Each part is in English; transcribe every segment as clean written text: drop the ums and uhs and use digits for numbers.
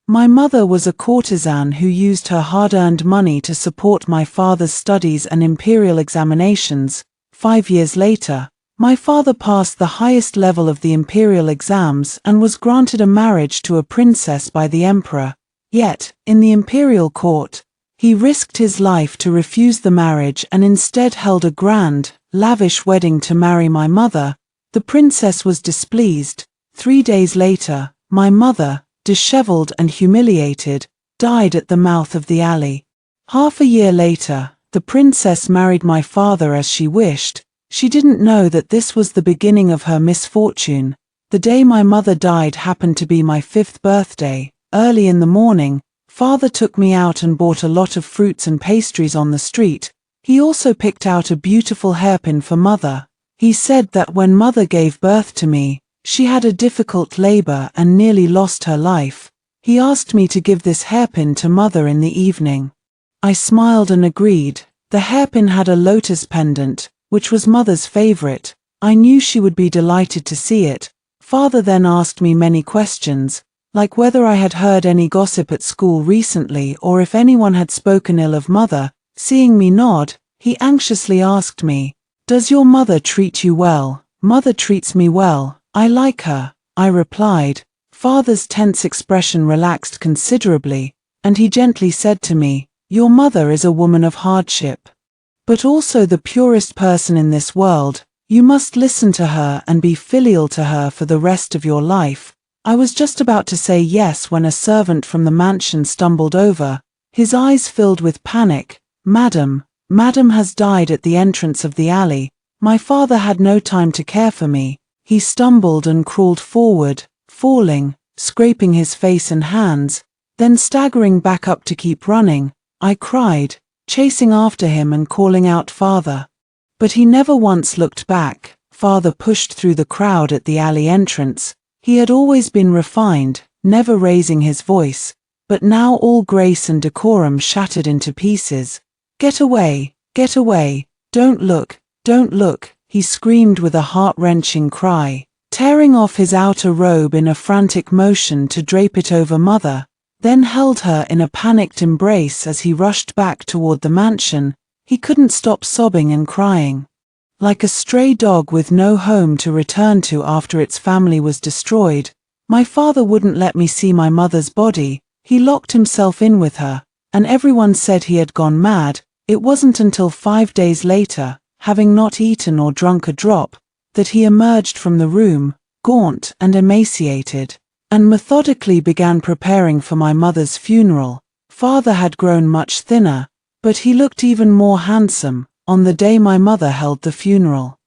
My mother was a courtesan who used her hard-earned money to support my father's studies and imperial examinations. 5 years later, my father passed the highest level of the imperial exams and was granted a marriage to a princess by the emperor. Yet, in the imperial court, he risked his life to refuse the marriage and instead held a grand, lavish wedding to marry my mother. The princess was displeased. 3 days later, my mother, disheveled and humiliated, died at the mouth of the alley. Half a year later, the princess married my father as she wished. She didn't know that this was the beginning of her misfortune. The day my mother died happened to be my 5th birthday. Early in the morning, father took me out and bought a lot of fruits and pastries on the street. He also picked out a beautiful hairpin for mother. He said that when mother gave birth to me, she had a difficult labor and nearly lost her life. He asked me to give this hairpin to mother in the evening. I smiled and agreed. The hairpin had a lotus pendant, which was mother's favorite. I knew she would be delighted to see it. Father then asked me many questions, like whether I had heard any gossip at school recently or if anyone had spoken ill of mother. Seeing me nod, he anxiously asked me, "Does your mother treat you well?" "Mother treats me well. I like her," I replied. Father's tense expression relaxed considerably, and he gently said to me, "Your mother is a woman of hardship, but also the purest person in this world. You must listen to her and be filial to her for the rest of your life." I was just about to say yes when a servant from the mansion stumbled over, his eyes filled with panic. Madam has died at the entrance of the alley." My father had no time to care for me. He stumbled and crawled forward, falling, scraping his face and hands, then staggering back up to keep running. I cried, chasing after him and calling out "Father." But he never once looked back. Father pushed through the crowd at the alley entrance. He had always been refined, never raising his voice, but now all grace and decorum shattered into pieces. Get away, don't look, he screamed with a heart-wrenching cry, tearing off his outer robe in a frantic motion to drape it over mother, then held her in a panicked embrace as he rushed back toward the mansion. He couldn't stop sobbing and crying. Like a stray dog with no home to return to after its family was destroyed, my father wouldn't let me see my mother's body. He locked himself in with her, and everyone said he had gone mad. It wasn't until 5 days later, having not eaten or drunk a drop, that he emerged from the room, gaunt and emaciated, and methodically began preparing for my mother's funeral. Father had grown much thinner, but he looked even more handsome. On the day my mother held the funeral,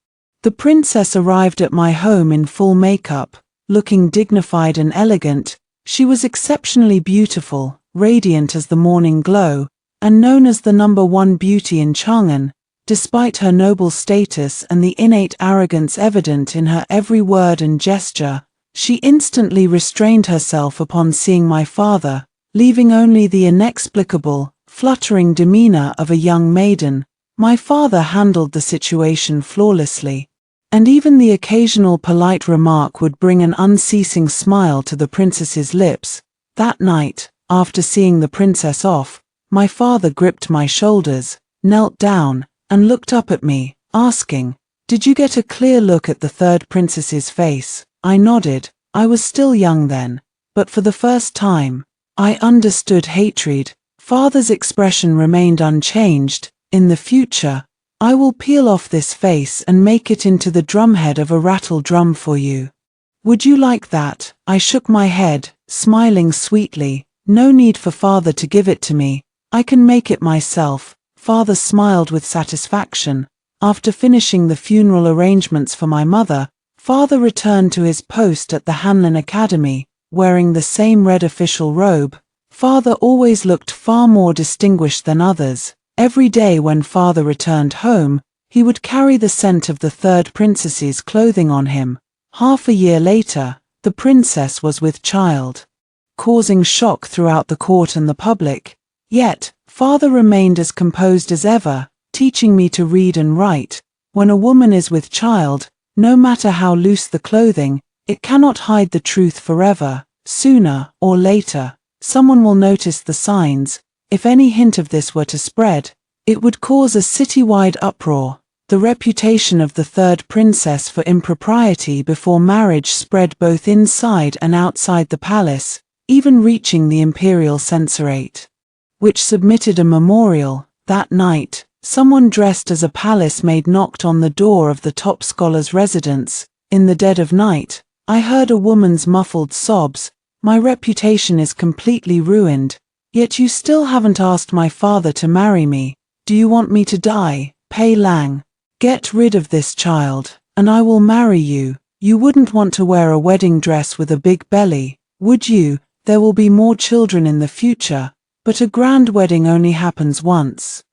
the princess arrived at my home in full makeup, looking dignified and elegant. She was exceptionally beautiful, radiant as the morning glow, and known as the #1 beauty in Chang'an. Despite her noble status and the innate arrogance evident in her every word and gesture, she instantly restrained herself upon seeing my father, leaving only the inexplicable, fluttering demeanor of a young maiden. My father handled the situation flawlessly, and even the occasional polite remark would bring an unceasing smile to the princess's lips. That night, after seeing the princess off, my father gripped my shoulders, knelt down, and looked up at me, asking, "Did you get a clear look at the third princess's face?" I nodded. I was still young then, but for the first time, I understood hatred. Father's expression remained unchanged. "In the future, I will peel off this face and make it into the drumhead of a rattle drum for you. Would you like that?" I shook my head, smiling sweetly. "No need for father to give it to me. I can make it myself." Father smiled with satisfaction. After finishing the funeral arrangements for my mother, father returned to his post at the Hanlin Academy, wearing the same red official robe. Father always looked far more distinguished than others. Every day when father returned home, he would carry the scent of the third princess's clothing on him. Half a year later, the princess was with child, causing shock throughout the court and the public. Yet, father remained as composed as ever, teaching me to read and write. When a woman is with child, no matter how loose the clothing, it cannot hide the truth forever. Sooner or later, Someone will notice the signs. If any hint of this were to spread, it would cause a citywide uproar. The reputation of the third princess for impropriety before marriage spread both inside and outside the palace, even reaching the imperial censorate, which submitted a memorial. That night, someone dressed as a palace maid knocked on the door of the top scholar's residence. In the dead of night, I heard a woman's muffled sobs. My reputation is completely ruined. Yet you still haven't asked my father to marry me. Do you want me to die? Pei Lang. Get rid of this child, and I will marry you. You wouldn't want to wear a wedding dress with a big belly, would you? There will be more children in the future, but a grand wedding only happens once.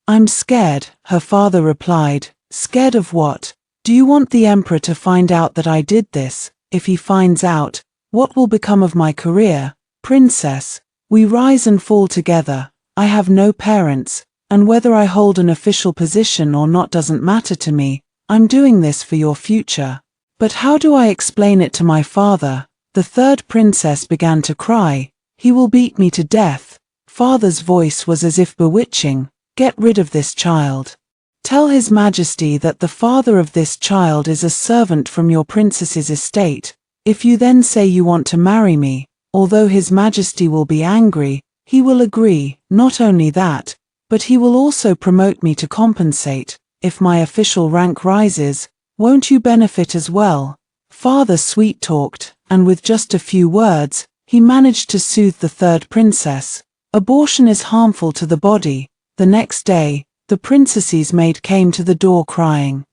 I'm scared, her father replied. Scared of what? Do you want the emperor to find out that I did this? If he finds out, what will become of my career? Princess, we rise and fall together. I have no parents, and whether I hold an official position or not doesn't matter to me. I'm doing this for your future. But how do I explain it to my father? The third princess began to cry. He will beat me to death. Father's voice was as if bewitching. Get rid of this child. Tell His Majesty that the father of this child is a servant from your princess's estate. If you then say you want to marry me, although His Majesty will be angry, he will agree. Not only that, but he will also promote me to compensate. If my official rank rises, won't you benefit as well? Father sweet-talked, and with just a few words, he managed to soothe the third princess. Abortion is harmful to the body. The next day, the princess's maid came to the door crying,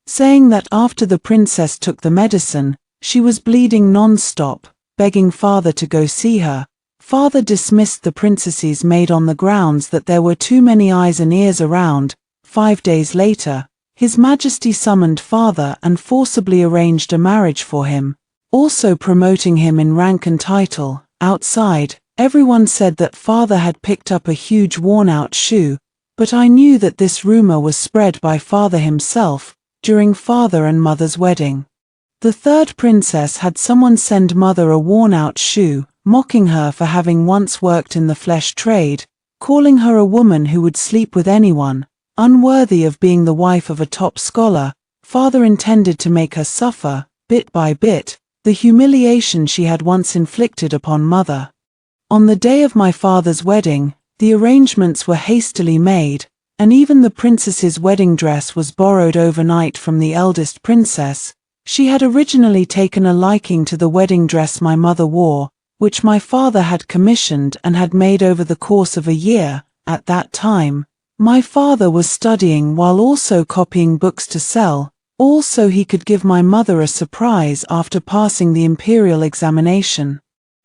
saying that after the princess took the medicine, she was bleeding non-stop, begging father to go see her. Father dismissed the princess's maid on the grounds that there were too many eyes and ears around. 5 days later, His Majesty summoned father and forcibly arranged a marriage for him, also promoting him in rank and title. Outside, everyone said that father had picked up a huge worn-out shoe, but I knew that this rumor was spread by father himself during father and mother's wedding. The third princess had someone send mother a worn-out shoe, mocking her for having once worked in the flesh trade, calling her a woman who would sleep with anyone, unworthy of being the wife of a top scholar. Father intended to make her suffer, bit by bit, the humiliation she had once inflicted upon mother. On the day of my father's wedding, the arrangements were hastily made, and even the princess's wedding dress was borrowed overnight from the eldest princess. She had originally taken a liking to the wedding dress my mother wore, which my father had commissioned and had made over the course of a year. At that time, my father was studying while also copying books to sell, all so he could give my mother a surprise after passing the imperial examination.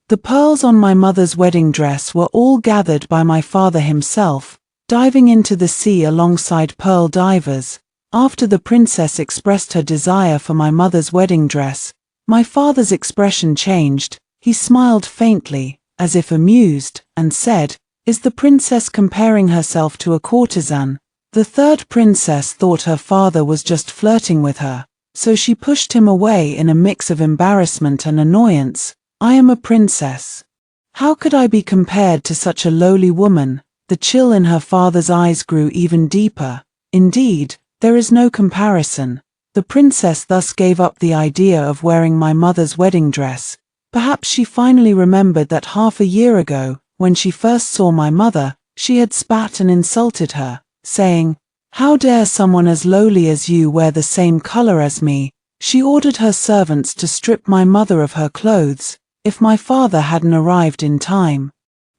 The pearls on my mother's wedding dress were all gathered by my father himself, diving into the sea alongside pearl divers. After the princess expressed her desire for my mother's wedding dress, my father's expression changed. He smiled faintly, as if amused, and said, "Is the princess comparing herself to a courtesan?" The third princess thought her father was just flirting with her, so she pushed him away in a mix of embarrassment and annoyance. I am a princess. How could I be compared to such a lowly woman? The chill in her father's eyes grew even deeper. Indeed, there is no comparison. The princess thus gave up the idea of wearing my mother's wedding dress. Perhaps she finally remembered that half a year ago, when she first saw my mother, she had spat and insulted her, saying, "How dare someone as lowly as you wear the same color as me?" She ordered her servants to strip my mother of her clothes. If my father hadn't arrived in time,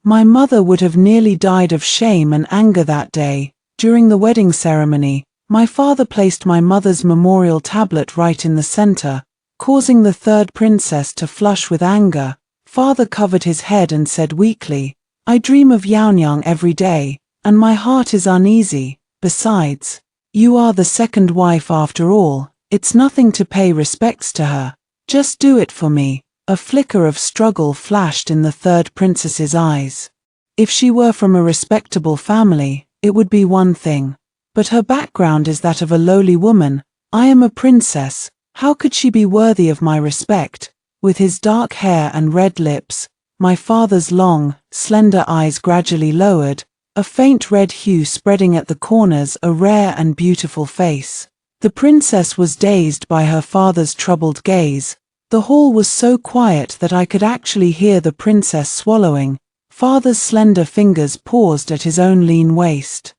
my mother would have nearly died of shame and anger that day. During the wedding ceremony, my father placed my mother's memorial tablet right in the center, causing the third princess to flush with anger. Father covered his head and said weakly, "I dream of Yaonyang every day, and my heart is uneasy. Besides, you are the second wife after all. It's nothing to pay respects to her. Just do it for me." A flicker of struggle flashed in the third princess's eyes. If she were from a respectable family, it would be one thing. But her background is that of a lowly woman. I am a princess. How could she be worthy of my respect? With his dark hair and red lips, my father's long, slender eyes gradually lowered, a faint red hue spreading at the corners, a rare and beautiful face. The princess was dazed by her father's troubled gaze. The hall was so quiet that I could actually hear the princess swallowing. Father's slender fingers paused at his own lean waist.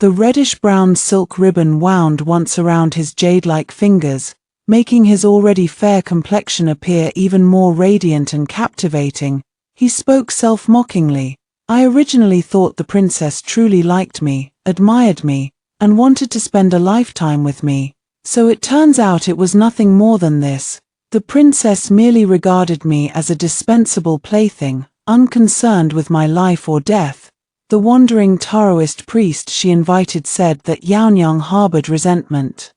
The reddish-brown silk ribbon wound once around his jade-like fingers, making his already fair complexion appear even more radiant and captivating. He spoke self-mockingly. I originally thought the princess truly liked me, admired me, and wanted to spend a lifetime with me. So it turns out it was nothing more than this. The princess merely regarded me as a dispensable plaything, unconcerned with my life or death. The wandering Taoist priest she invited said that Yaonyang harbored resentment,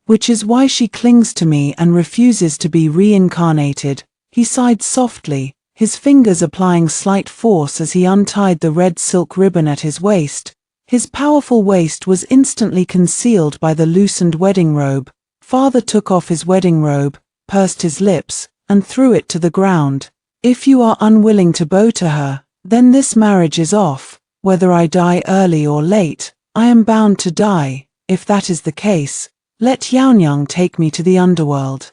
which is why she clings to me and refuses to be reincarnated. He sighed softly, his fingers applying slight force as he untied the red silk ribbon at his waist. His powerful waist was instantly concealed by the loosened wedding robe. Father took off his wedding robe, pursed his lips, and threw it to the ground. If you are unwilling to bow to her, then this marriage is off. Whether I die early or late, I am bound to die. If that is the case, let Yaonyang take me to the underworld.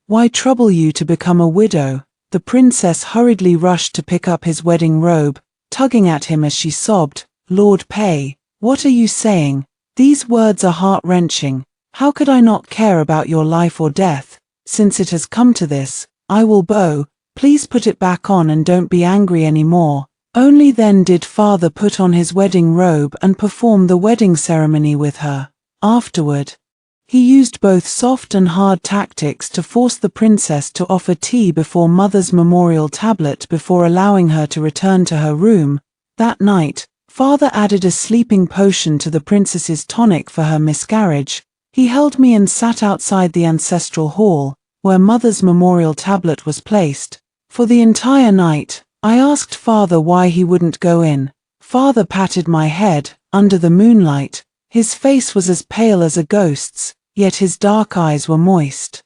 Why trouble you to become a widow? The princess hurriedly rushed to pick up his wedding robe, tugging at him as she sobbed, Lord Pei, what are you saying? These words are heart-wrenching. How could I not care about your life or death? Since it has come to this, I will bow. Please put it back on and don't be angry anymore. Only then did father put on his wedding robe and perform the wedding ceremony with her. Afterward, he used both soft and hard tactics to force the princess to offer tea before mother's memorial tablet before allowing her to return to her room. That night, father added a sleeping potion to the princess's tonic for her miscarriage. He held me and sat outside the ancestral hall, where mother's memorial tablet was placed. For the entire night, I asked father why he wouldn't go in. Father patted my head, under the moonlight. His face was as pale as a ghost's, yet his dark eyes were moist.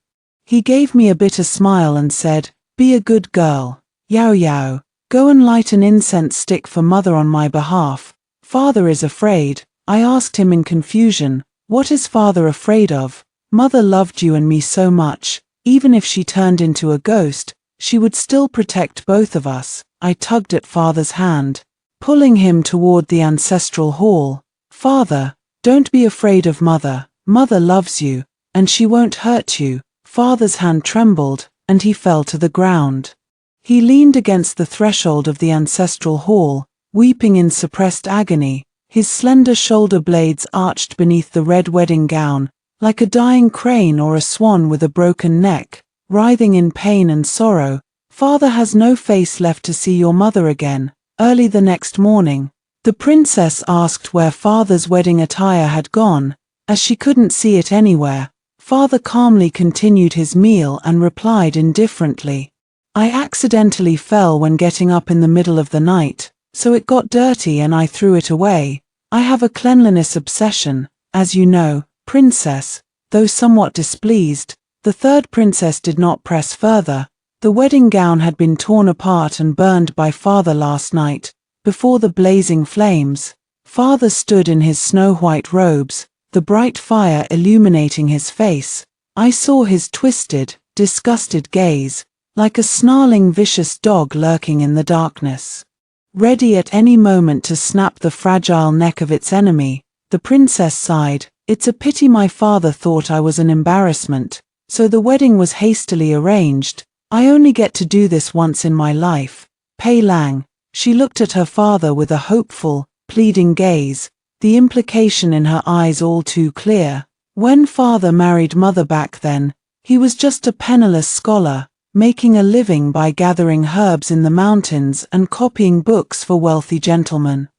He gave me a bitter smile and said, "Be a good girl. Yao Yao, go and light an incense stick for mother on my behalf. Father is afraid." I asked him in confusion, "What is father afraid of? Mother loved you and me so much. Even if she turned into a ghost, she would still protect both of us." I tugged at father's hand, pulling him toward the ancestral hall. "Father, don't be afraid of mother. Mother loves you, and she won't hurt you." Father's hand trembled, and he fell to the ground. He leaned against the threshold of the ancestral hall, weeping in suppressed agony, his slender shoulder blades arched beneath the red wedding gown, like a dying crane or a swan with a broken neck, writhing in pain and sorrow. "Father has no face left to see your mother again." Early the next morning, the princess asked where father's wedding attire had gone. As she couldn't see it anywhere, father calmly continued his meal and replied indifferently, "I accidentally fell when getting up in the middle of the night, so it got dirty and I threw it away. I have a cleanliness obsession, as you know, princess." Though somewhat displeased, the third princess did not press further. The wedding gown had been torn apart and burned by father last night, before the blazing flames. Father stood in his snow-white robes, the bright fire illuminating his face. I saw his twisted, disgusted gaze, like a snarling vicious dog lurking in the darkness, ready at any moment to snap the fragile neck of its enemy. The princess sighed, "It's a pity my father thought I was an embarrassment, so the wedding was hastily arranged. I only get to do this once in my life." Pei Lang. She looked at her father with a hopeful, pleading gaze, the implication in her eyes all too clear. When father married mother back then, he was just a penniless scholar, making a living by gathering herbs in the mountains and copying books for wealthy gentlemen.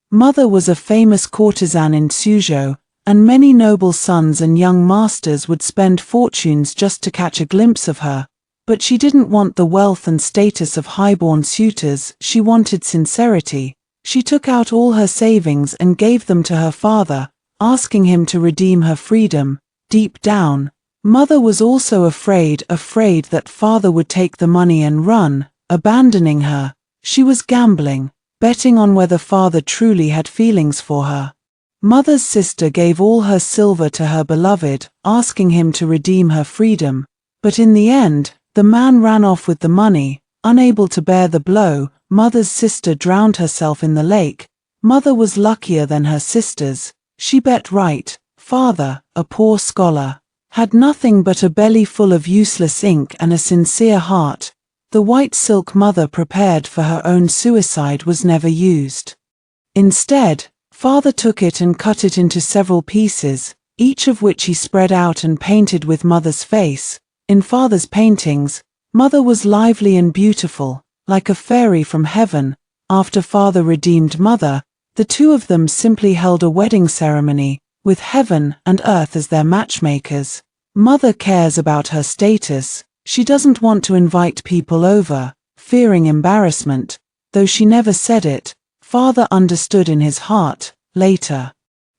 Mother was a famous courtesan in Suzhou, and many noble sons and young masters would spend fortunes just to catch a glimpse of her. But she didn't want the wealth and status of highborn suitors, she wanted sincerity. She took out all her savings and gave them to her father, asking him to redeem her freedom. Deep down, mother was also afraid that father would take the money and run, abandoning her. She was gambling, betting on whether father truly had feelings for her. Mother's sister gave all her silver to her beloved, asking him to redeem her freedom. But in the end, the man ran off with the money. Unable to bear the blow, mother's sister drowned herself in the lake. Mother was luckier than her sisters. She bet right. Father, a poor scholar, had nothing but a belly full of useless ink and a sincere heart. The white silk mother prepared for her own suicide was never used. Instead, father took it and cut it into several pieces, each of which he spread out and painted with mother's face. In father's paintings, mother was lively and beautiful, like a fairy from heaven. After father redeemed mother, the two of them simply held a wedding ceremony, with heaven and earth as their matchmakers. Mother cares about her status. She doesn't want to invite people over, fearing embarrassment, though she never said it. Father understood in his heart. Later,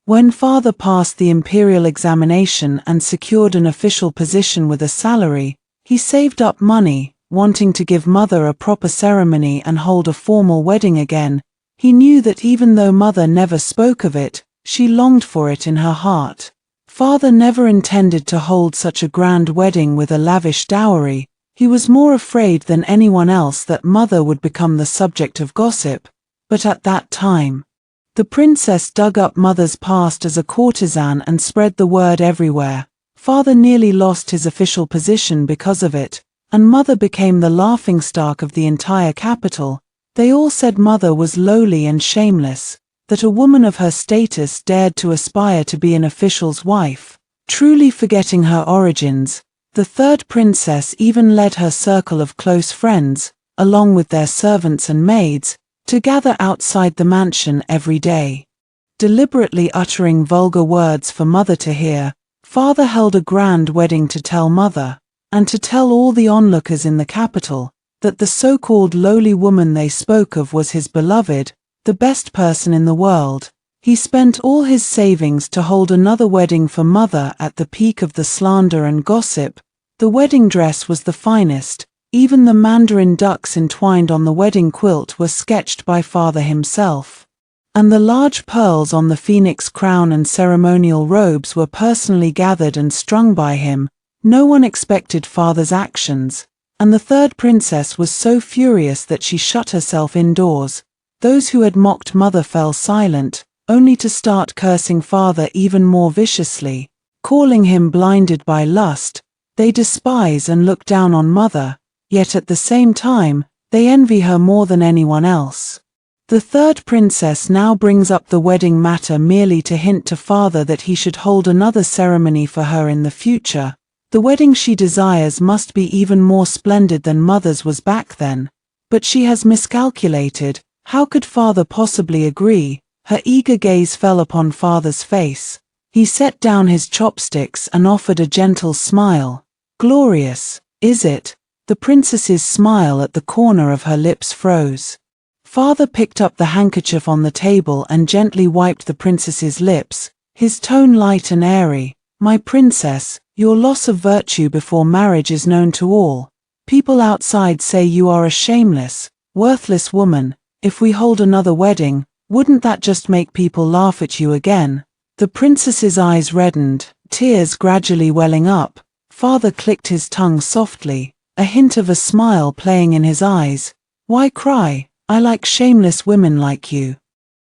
when father passed the imperial examination and secured an official position with a salary, he saved up money, wanting to give mother a proper ceremony and hold a formal wedding again. He knew that even though mother never spoke of it, she longed for it in her heart. Father never intended to hold such a grand wedding with a lavish dowry. He was more afraid than anyone else that mother would become the subject of gossip. But at that time, the princess dug up mother's past as a courtesan and spread the word everywhere. Father nearly lost his official position because of it, and mother became the laughingstock of the entire capital. They all said mother was lowly and shameless, that a woman of her status dared to aspire to be an official's wife. Truly forgetting her origins, the third princess even led her circle of close friends, along with their servants and maids, to gather outside the mansion every day. Deliberately uttering vulgar words for mother to hear, father held a grand wedding to tell mother, and to tell all the onlookers in the capital, that the so-called lowly woman they spoke of was his beloved, the best person in the world. He spent all his savings to hold another wedding for mother at the peak of the slander and gossip. The wedding dress was the finest. Even the mandarin ducks entwined on the wedding quilt were sketched by father himself. And the large pearls on the phoenix crown and ceremonial robes were personally gathered and strung by him. No one expected father's actions, and the third princess was so furious that she shut herself indoors. Those who had mocked mother fell silent, only to start cursing father even more viciously, calling him blinded by lust. They despise and look down on mother, yet at the same time, they envy her more than anyone else. The third princess now brings up the wedding matter merely to hint to father that he should hold another ceremony for her in the future. The wedding she desires must be even more splendid than mother's was back then. But she has miscalculated. How could father possibly agree? Her eager gaze fell upon father's face. He set down his chopsticks and offered a gentle smile. Glorious, is it? The princess's smile at the corner of her lips froze. Father picked up the handkerchief on the table and gently wiped the princess's lips, his tone light and airy. My princess, your loss of virtue before marriage is known to all. People outside say you are a shameless, worthless woman. If we hold another wedding, wouldn't that just make people laugh at you again? The princess's eyes reddened, tears gradually welling up. Father clicked his tongue softly, a hint of a smile playing in his eyes. Why cry? I like shameless women like you.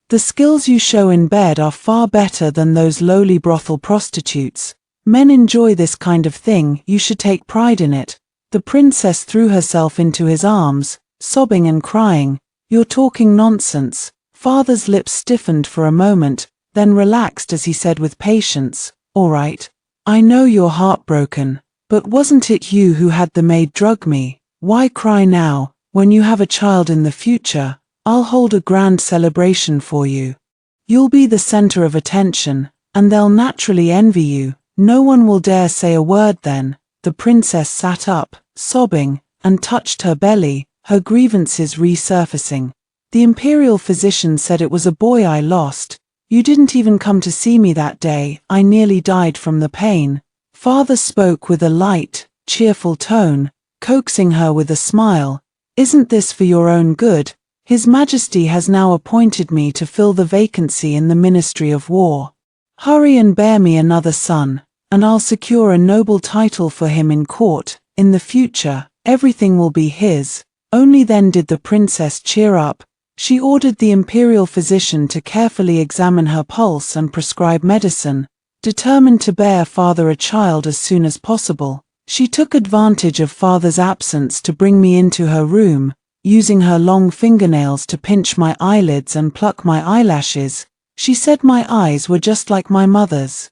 The skills you show in bed are far better than those lowly brothel prostitutes. Men enjoy this kind of thing, you should take pride in it. The princess threw herself into his arms, sobbing and crying. You're talking nonsense. Father's lips stiffened for a moment, then relaxed as he said with patience, all right. I know you're heartbroken, but wasn't it you who had the maid drug me? Why cry now? When you have a child in the future, I'll hold a grand celebration for you. You'll be the center of attention, and they'll naturally envy you. No one will dare say a word then. The princess sat up, sobbing, and touched her belly, her grievances resurfacing. The imperial physician said it was a boy I lost. You didn't even come to see me that day. I nearly died from the pain. Father spoke with a light, cheerful tone, coaxing her with a smile. Isn't this for your own good? His Majesty has now appointed me to fill the vacancy in the Ministry of War. Hurry and bear me another son, and I'll secure a noble title for him in court. In the future, everything will be his." Only then did the princess cheer up. She ordered the imperial physician to carefully examine her pulse and prescribe medicine. Determined to bear father a child as soon as possible, she took advantage of father's absence to bring me into her room, using her long fingernails to pinch my eyelids and pluck my eyelashes. She said my eyes were just like my mother's,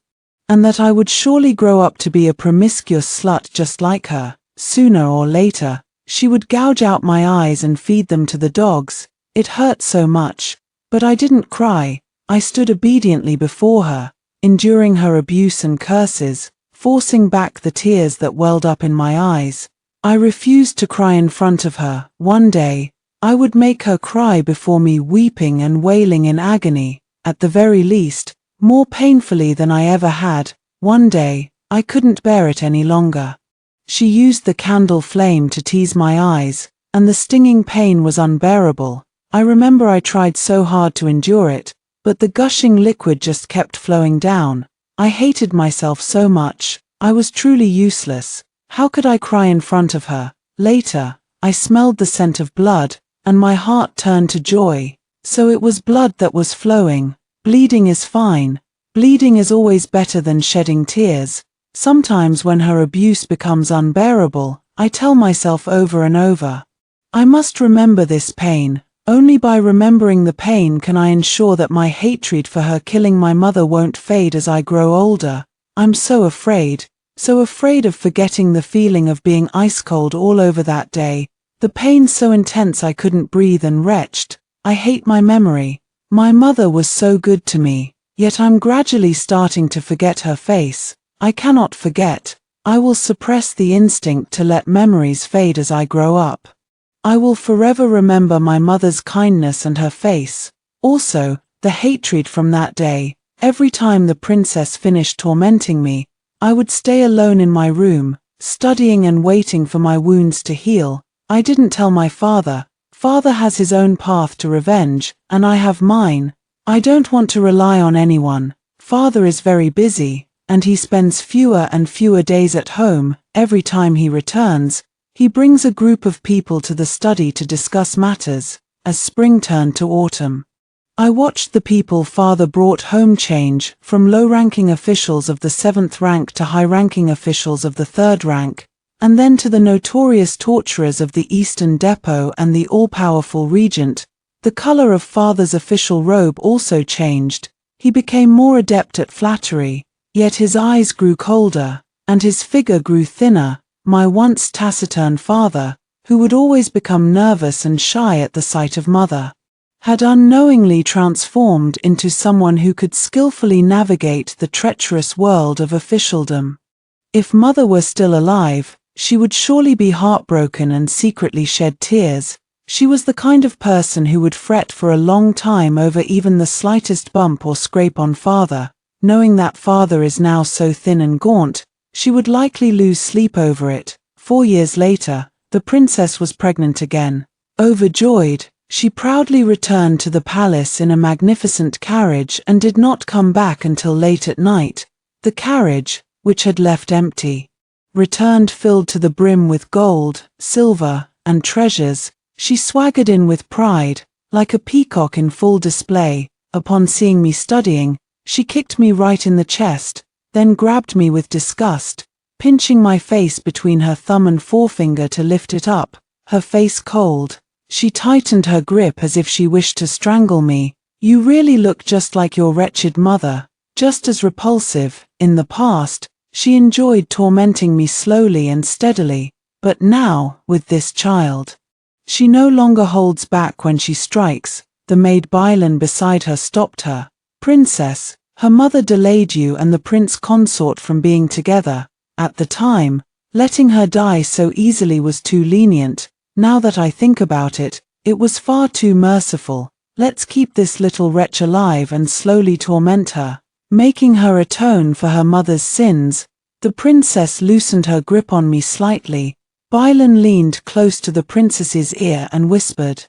and that I would surely grow up to be a promiscuous slut just like her. Sooner or later, she would gouge out my eyes and feed them to the dogs. It hurt so much, but I didn't cry. I stood obediently before her, enduring her abuse and curses, forcing back the tears that welled up in my eyes. I refused to cry in front of her. One day, I would make her cry before me, weeping and wailing in agony, at the very least, more painfully than I ever had. One day, I couldn't bear it any longer. She used the candle flame to tease my eyes, and the stinging pain was unbearable. I remember I tried so hard to endure it, but the gushing liquid just kept flowing down. I hated myself so much. I was truly useless. How could I cry in front of her? Later, I smelled the scent of blood, and my heart turned to joy. So it was blood that was flowing. Bleeding is fine. Bleeding is always better than shedding tears. Sometimes when her abuse becomes unbearable, I tell myself over and over, I must remember this pain. Only by remembering the pain can I ensure that my hatred for her killing my mother won't fade as I grow older. I'm so afraid of forgetting the feeling of being ice cold all over that day, the pain so intense I couldn't breathe and wretched. I hate my memory. My mother was so good to me, yet I'm gradually starting to forget her face. I cannot forget. I will suppress the instinct to let memories fade as I grow up. I will forever remember my mother's kindness and her face. Also, the hatred from that day. Every time the princess finished tormenting me, I would stay alone in my room, studying and waiting for my wounds to heal. I didn't tell my father. Father has his own path to revenge, and I have mine. I don't want to rely on anyone. Father is very busy, and he spends fewer and fewer days at home. Every time he returns, he brings a group of people to the study to discuss matters. As spring turned to autumn, I watched the people father brought home change, from low-ranking officials of the 7th rank to high-ranking officials of the 3rd rank, and then to the notorious torturers of the Eastern Depot and the all-powerful regent. The color of father's official robe also changed. He became more adept at flattery, yet his eyes grew colder, and his figure grew thinner. My once taciturn father, who would always become nervous and shy at the sight of mother, had unknowingly transformed into someone who could skillfully navigate the treacherous world of officialdom. If mother were still alive, she would surely be heartbroken and secretly shed tears. She was the kind of person who would fret for a long time over even the slightest bump or scrape on father. Knowing that father is now so thin and gaunt, she would likely lose sleep over it. 4 years later, the princess was pregnant again. Overjoyed, she proudly returned to the palace in a magnificent carriage and did not come back until late at night. The carriage, which had left empty, returned filled to the brim with gold, silver, and treasures. She swaggered in with pride, like a peacock in full display. Upon seeing me studying, she kicked me right in the chest, then grabbed me with disgust, pinching my face between her thumb and forefinger to lift it up, her face cold. She tightened her grip as if she wished to strangle me. You really look just like your wretched mother, just as repulsive. In the past, she enjoyed tormenting me slowly and steadily, but now, with this child, she no longer holds back when she strikes. The maid Bailan beside her stopped her. Princess, her mother delayed you and the prince consort from being together. At the time, letting her die so easily was too lenient. Now that I think about it, it was far too merciful. Let's keep this little wretch alive and slowly torment her, making her atone for her mother's sins. The princess loosened her grip on me slightly. Bailan leaned close to the princess's ear and whispered,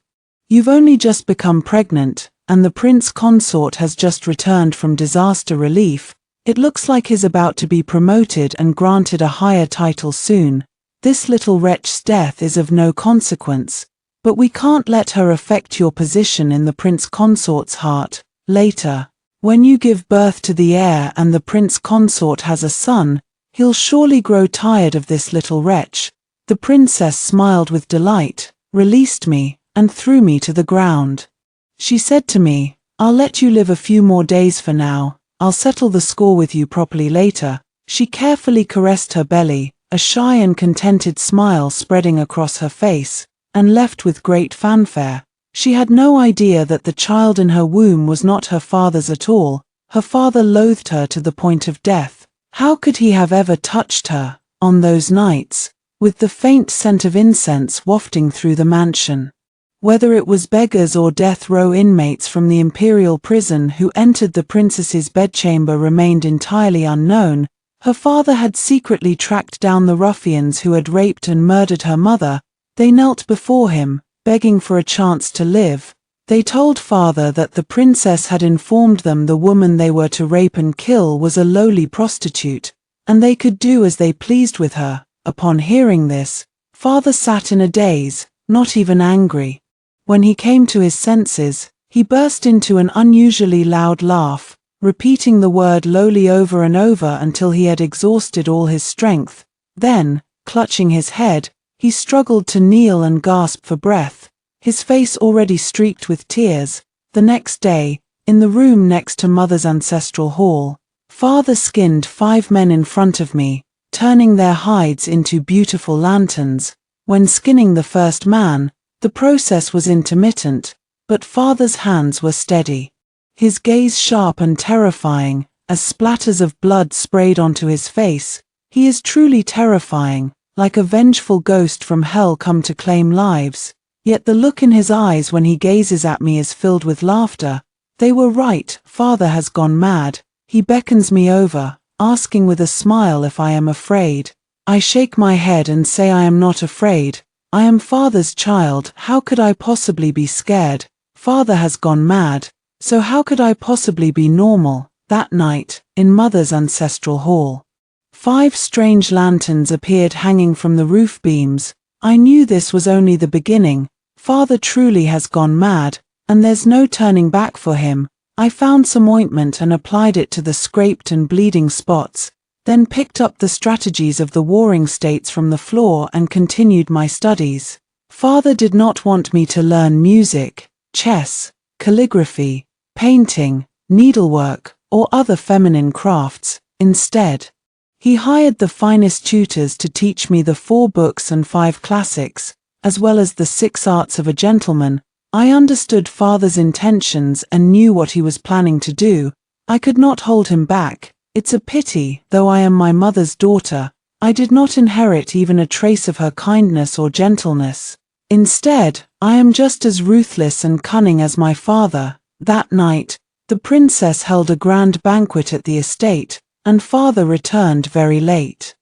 You've only just become pregnant, and the prince consort has just returned from disaster relief. It looks like he's about to be promoted and granted a higher title soon. This little wretch's death is of no consequence, but we can't let her affect your position in the prince consort's heart. Later, when you give birth to the heir and the prince consort has a son, he'll surely grow tired of this little wretch." The princess smiled with delight, released me, and threw me to the ground. She said to me, "I'll let you live a few more days for now. I'll settle the score with you properly later." She carefully caressed her belly, a shy and contented smile spreading across her face, and left with great fanfare. She had no idea that the child in her womb was not her father's at all. Her father loathed her to the point of death. How could he have ever touched her, on those nights, with the faint scent of incense wafting through the mansion? Whether it was beggars or death row inmates from the imperial prison who entered the princess's bedchamber remained entirely unknown. Her father had secretly tracked down the ruffians who had raped and murdered her mother. They knelt before him, begging for a chance to live. They told father that the princess had informed them the woman they were to rape and kill was a lowly prostitute, and they could do as they pleased with her. Upon hearing this, father sat in a daze, not even angry. When he came to his senses, he burst into an unusually loud laugh, repeating the word lowly over and over until he had exhausted all his strength. Then, clutching his head, he struggled to kneel and gasp for breath, his face already streaked with tears. The next day, in the room next to mother's ancestral hall, father skinned 5 men in front of me, turning their hides into beautiful lanterns. When skinning the first man, the process was intermittent, but father's hands were steady. His gaze sharp and terrifying, as splatters of blood sprayed onto his face. He is truly terrifying, like a vengeful ghost from hell come to claim lives. Yet the look in his eyes when he gazes at me is filled with laughter. They were right, father has gone mad. He beckons me over, asking with a smile if I am afraid. I shake my head and say I am not afraid. I am father's child, how could I possibly be scared? Father has gone mad, so how could I possibly be normal? That night, in mother's ancestral hall, 5 strange lanterns appeared hanging from the roof beams. I knew this was only the beginning. Father truly has gone mad, and there's no turning back for him. I found some ointment and applied it to the scraped and bleeding spots, then picked up the strategies of the warring states from the floor and continued my studies. Father did not want me to learn music, chess, calligraphy, painting, needlework, or other feminine crafts. Instead, he hired the finest tutors to teach me the 4 books and 5 classics, as well as the 6 arts of a gentleman. I understood father's intentions and knew what he was planning to do. I could not hold him back. It's a pity, though I am my mother's daughter, I did not inherit even a trace of her kindness or gentleness. Instead, I am just as ruthless and cunning as my father. That night, the princess held a grand banquet at the estate, and father returned very late.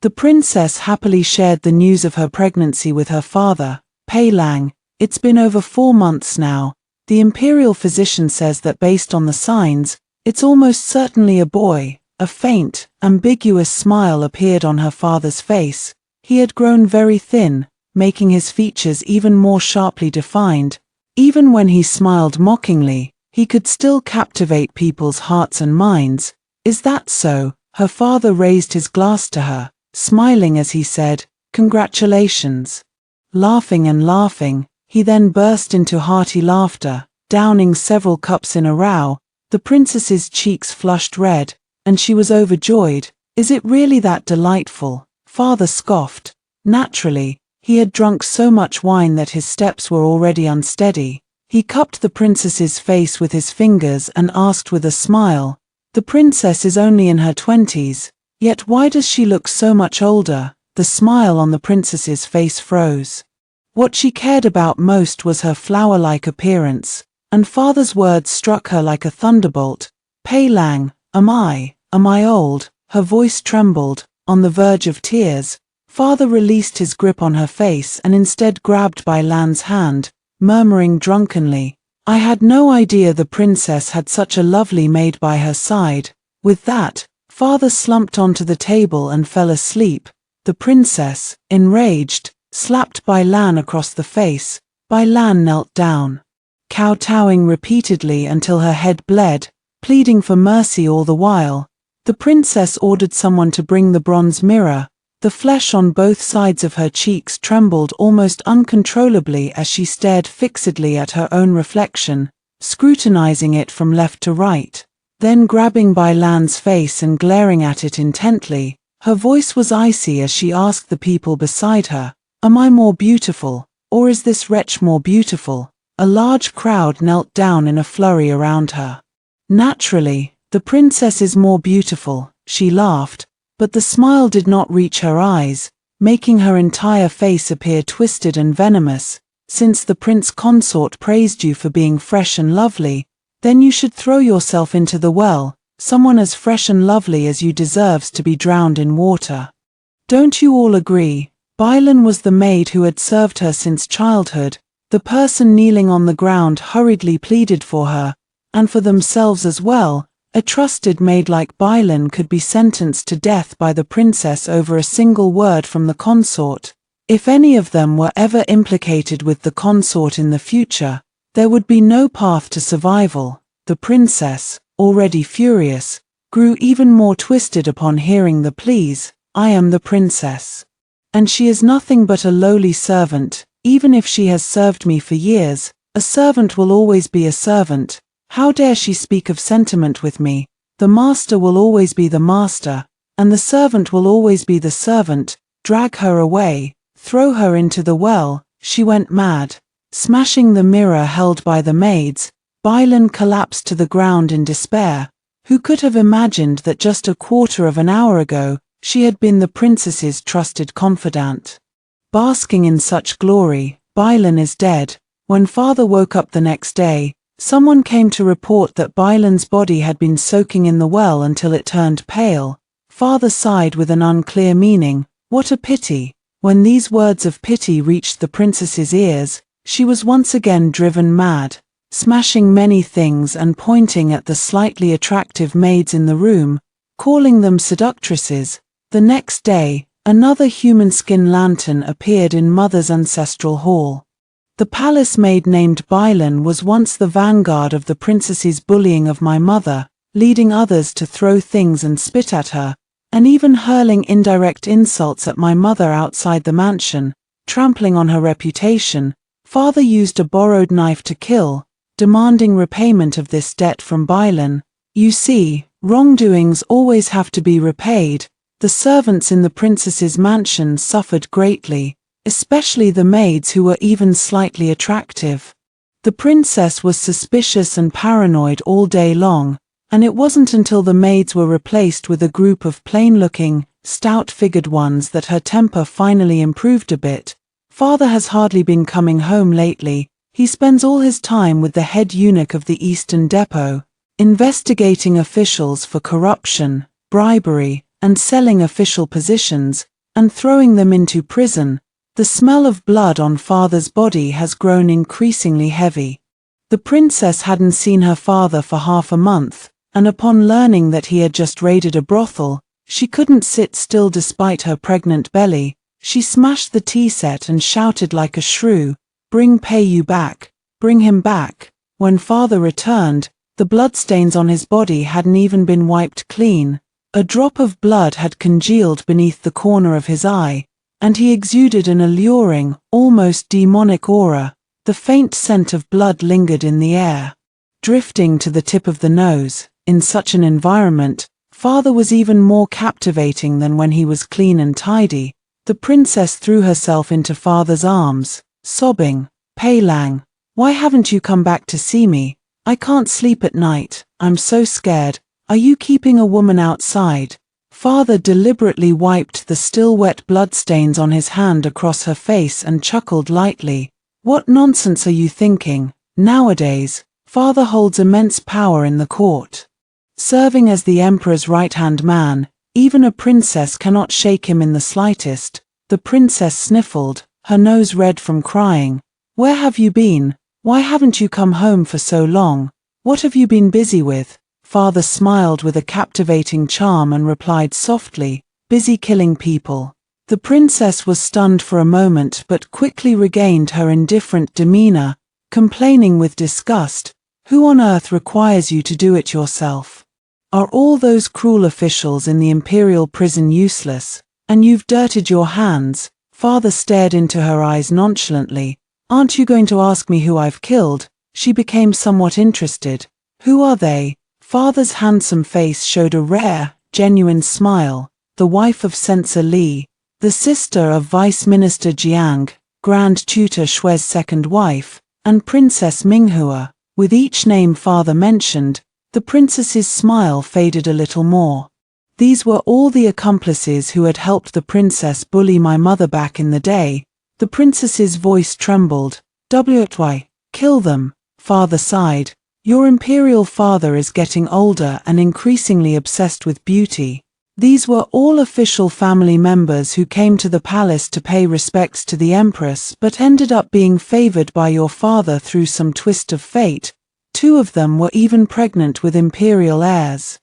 The princess happily shared the news of her pregnancy with her father, Pei Lang. It's been over 4 months now. The imperial physician says that based on the signs, it's almost certainly a boy. A faint, ambiguous smile appeared on her father's face. He had grown very thin, making his features even more sharply defined. Even when he smiled mockingly, he could still captivate people's hearts and minds. Is that so? Her father raised his glass to her, smiling as he said, "Congratulations." Laughing and laughing, he then burst into hearty laughter, downing several cups in a row. The princess's cheeks flushed red, and she was overjoyed. "Is it really that delightful?" Father scoffed. Naturally, he had drunk so much wine that his steps were already unsteady. He cupped the princess's face with his fingers and asked with a smile, "The princess is only in her 20s, yet why does she look so much older?" The smile on the princess's face froze. What she cared about most was her flower-like appearance, and father's words struck her like a thunderbolt. "Pei Lang, am I old?" Her voice trembled, on the verge of tears. Father released his grip on her face and instead grabbed Bai Lan's hand, murmuring drunkenly, "I had no idea the princess had such a lovely maid by her side." With that, father slumped onto the table and fell asleep. The princess, enraged, slapped Bai Lan across the face. Bai Lan knelt down, kowtowing repeatedly until her head bled, pleading for mercy all the while. The princess ordered someone to bring the bronze mirror. The flesh on both sides of her cheeks trembled almost uncontrollably as she stared fixedly at her own reflection, scrutinizing it from left to right. Then grabbing Bai Lan's face and glaring at it intently, her voice was icy as she asked the people beside her, "Am I more beautiful, or is this wretch more beautiful?" A large crowd knelt down in a flurry around her. "Naturally, the princess is more beautiful," she laughed, but the smile did not reach her eyes, making her entire face appear twisted and venomous. "Since the prince consort praised you for being fresh and lovely, then you should throw yourself into the well. Someone as fresh and lovely as you deserves to be drowned in water. Don't you all agree?" Bai Lan was the maid who had served her since childhood. The person kneeling on the ground hurriedly pleaded for her, and for themselves as well. A trusted maid like Bai Lan could be sentenced to death by the princess over a single word from the consort. If any of them were ever implicated with the consort in the future, there would be no path to survival. The princess, already furious, grew even more twisted upon hearing the pleas. "I am the princess, and she is nothing but a lowly servant. Even if she has served me for years, a servant will always be a servant. How dare she speak of sentiment with me? The master will always be the master, and the servant will always be the servant. Drag her away, throw her into the well." She went mad. Smashing the mirror held by the maids, Bai Lan collapsed to the ground in despair. Who could have imagined that just a quarter of an hour ago, she had been the princess's trusted confidant? Basking in such glory, Bai Lan is dead. When father woke up the next day, someone came to report that Bai Lan's body had been soaking in the well until it turned pale. Father sighed with an unclear meaning. What a pity. When these words of pity reached the princess's ears, she was once again driven mad, smashing many things and pointing at the slightly attractive maids in the room, calling them seductresses. The next day, another human skin lantern appeared in mother's ancestral hall. The palace maid named Bai Lan was once the vanguard of the princess's bullying of my mother, leading others to throw things and spit at her, and even hurling indirect insults at my mother outside the mansion, trampling on her reputation. Father used a borrowed knife to kill, demanding repayment of this debt from Bai Lan. You see, wrongdoings always have to be repaid. The servants in the princess's mansion suffered greatly, especially the maids who were even slightly attractive. The princess was suspicious and paranoid all day long, and it wasn't until the maids were replaced with a group of plain-looking, stout-figured ones that her temper finally improved a bit. Father has hardly been coming home lately. He spends all his time with the head eunuch of the Eastern Depot, investigating officials for corruption, bribery, and selling official positions, and throwing them into prison. The smell of blood on father's body has grown increasingly heavy. The princess hadn't seen her father for half a month, and upon learning that he had just raided a brothel, she couldn't sit still despite her pregnant belly. She smashed the tea set and shouted like a shrew, "Bring Peiyu back, bring him back." When father returned, the bloodstains on his body hadn't even been wiped clean. A drop of blood had congealed beneath the corner of his eye, and he exuded an alluring, almost demonic aura. The faint scent of blood lingered in the air, drifting to the tip of the nose. In such an environment, father was even more captivating than when he was clean and tidy. The princess threw herself into father's arms, sobbing, "Pei Lang, why haven't you come back to see me? I can't sleep at night, I'm so scared. Are you keeping a woman outside?" Father deliberately wiped the still wet bloodstains on his hand across her face and chuckled lightly. "What nonsense are you thinking? Nowadays, father holds immense power in the court. Serving as the emperor's right-hand man, even a princess cannot shake him in the slightest." The princess sniffled, her nose red from crying. Where have you been? Why haven't you come home for so long? What have you been busy with? Father smiled with a captivating charm and replied softly, busy killing people. The princess was stunned for a moment but quickly regained her indifferent demeanor, complaining with disgust, who on earth requires you to do it yourself? Are all those cruel officials in the imperial prison useless? And you've dirtied your hands? Father stared into her eyes nonchalantly. Aren't you going to ask me who I've killed? She became somewhat interested. Who are they? Father's handsome face showed a rare, genuine smile. The wife of Censor Li, the sister of Vice Minister Jiang, Grand Tutor Shui's second wife, and Princess Minghua. With each name Father mentioned, the princess's smile faded a little more. These were all the accomplices who had helped the princess bully my mother back in the day. The princess's voice trembled. Why? Kill them. Father sighed. Your imperial father is getting older and increasingly obsessed with beauty. These were all official family members who came to the palace to pay respects to the empress but ended up being favored by your father through some twist of fate. 2 of them were even pregnant with imperial heirs.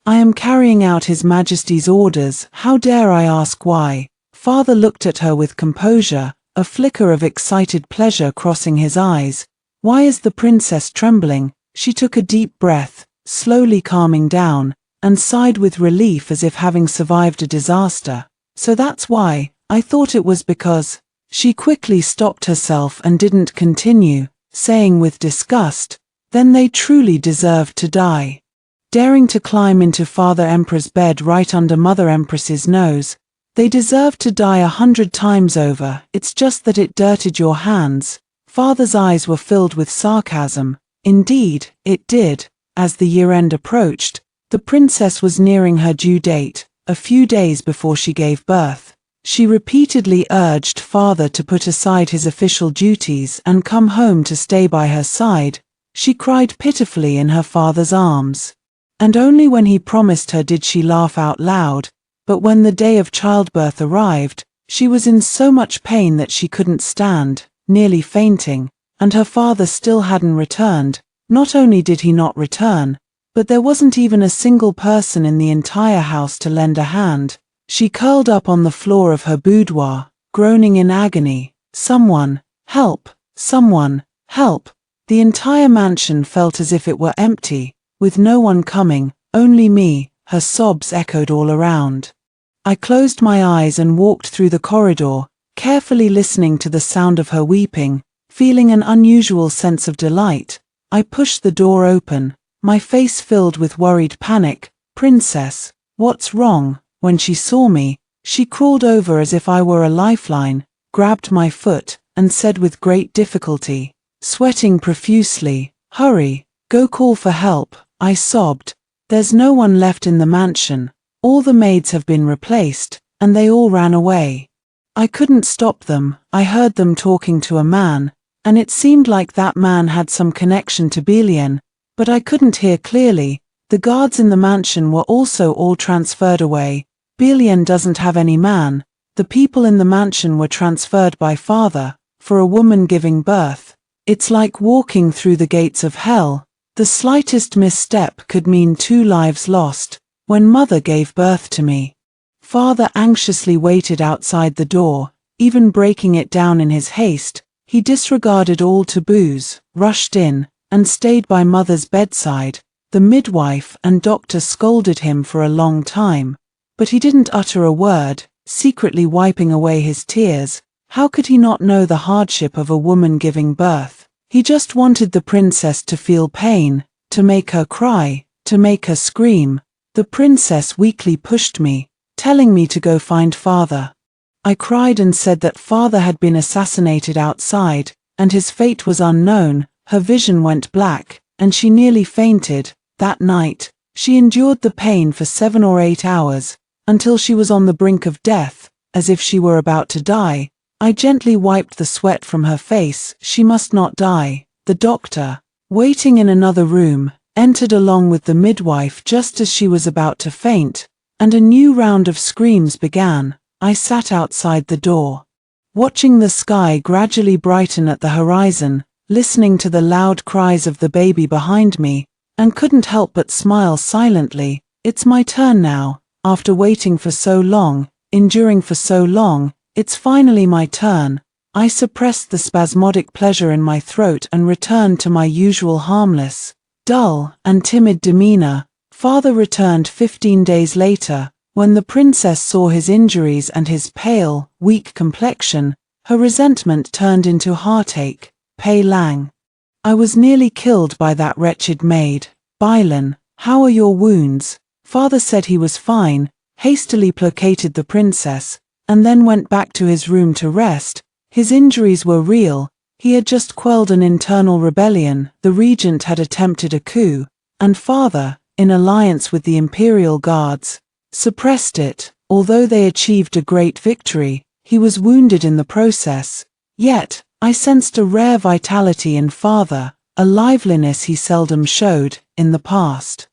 I am carrying out His Majesty's orders. How dare I ask why? Father looked at her with composure, a flicker of excited pleasure crossing his eyes. Why is the princess trembling? She took a deep breath, slowly calming down, and sighed with relief as if having survived a disaster. So that's why. I thought it was because. She quickly stopped herself and didn't continue, saying with disgust, then they truly deserved to die. Daring to climb into Father Emperor's bed right under Mother Empress's nose, they deserved to die 100 times over. It's just that it dirtied your hands. Father's eyes were filled with sarcasm. Indeed, it did. As the year-end approached, the princess was nearing her due date, a few days before she gave birth. She repeatedly urged Father to put aside his official duties and come home to stay by her side. She cried pitifully in her father's arms. And only when he promised her did she laugh out loud, but when the day of childbirth arrived, she was in so much pain that she couldn't stand, nearly fainting, and her father still hadn't returned. Not only did he not return, but there wasn't even a single person in the entire house to lend a hand. She curled up on the floor of her boudoir, groaning in agony. Someone, help! Someone, help! The entire mansion felt as if it were empty, with no one coming, only me. Her sobs echoed all around. I closed my eyes and walked through the corridor, carefully listening to the sound of her weeping, feeling an unusual sense of delight. I pushed the door open, my face filled with worried panic. Princess, what's wrong? When she saw me, she crawled over as if I were a lifeline, grabbed my foot, and said with great difficulty, sweating profusely, hurry, go call for help. I sobbed. There's no one left in the mansion. All the maids have been replaced, and they all ran away. I couldn't stop them. I heard them talking to a man, and it seemed like that man had some connection to Bielian, but I couldn't hear clearly. The guards in the mansion were also all transferred away. Bielian doesn't have any man. The people in the mansion were transferred by Father, for a woman giving birth. It's like walking through the gates of hell. The slightest misstep could mean 2 lives lost. When Mother gave birth to me, Father anxiously waited outside the door, even breaking it down in his haste. He disregarded all taboos, rushed in, and stayed by Mother's bedside. The midwife and doctor scolded him for a long time, but he didn't utter a word, secretly wiping away his tears. How could he not know the hardship of a woman giving birth? He just wanted the princess to feel pain, to make her cry, to make her scream. The princess weakly pushed me, telling me to go find Father. I cried and said that Father had been assassinated outside, and his fate was unknown. Her vision went black, and she nearly fainted. That night, she endured the pain for 7 or 8 hours, until she was on the brink of death, as if she were about to die. I gently wiped the sweat from her face. She must not die. The doctor, waiting in another room, entered along with the midwife just as she was about to faint, and a new round of screams began. I sat outside the door. watching the sky gradually brighten at the horizon, listening to the loud cries of the baby behind me, and couldn't help but smile silently. It's my turn now. After waiting for so long, enduring for so long, it's finally my turn. I suppressed the spasmodic pleasure in my throat and returned to my usual harmless, dull, and timid demeanor. Father returned 15 days later. When the princess saw his injuries and his pale, weak complexion, her resentment turned into heartache. Pei Lang. I was nearly killed by that wretched maid. Bailan, how are your wounds? Father said he was fine, hastily placated the princess, and then went back to his room to rest. His injuries were real. He had just quelled an internal rebellion. The regent had attempted a coup, and father, in alliance with the imperial guards, suppressed it. Although they achieved a great victory, he was wounded in the process. Yet, I sensed a rare vitality in father, a liveliness he seldom showed in the past.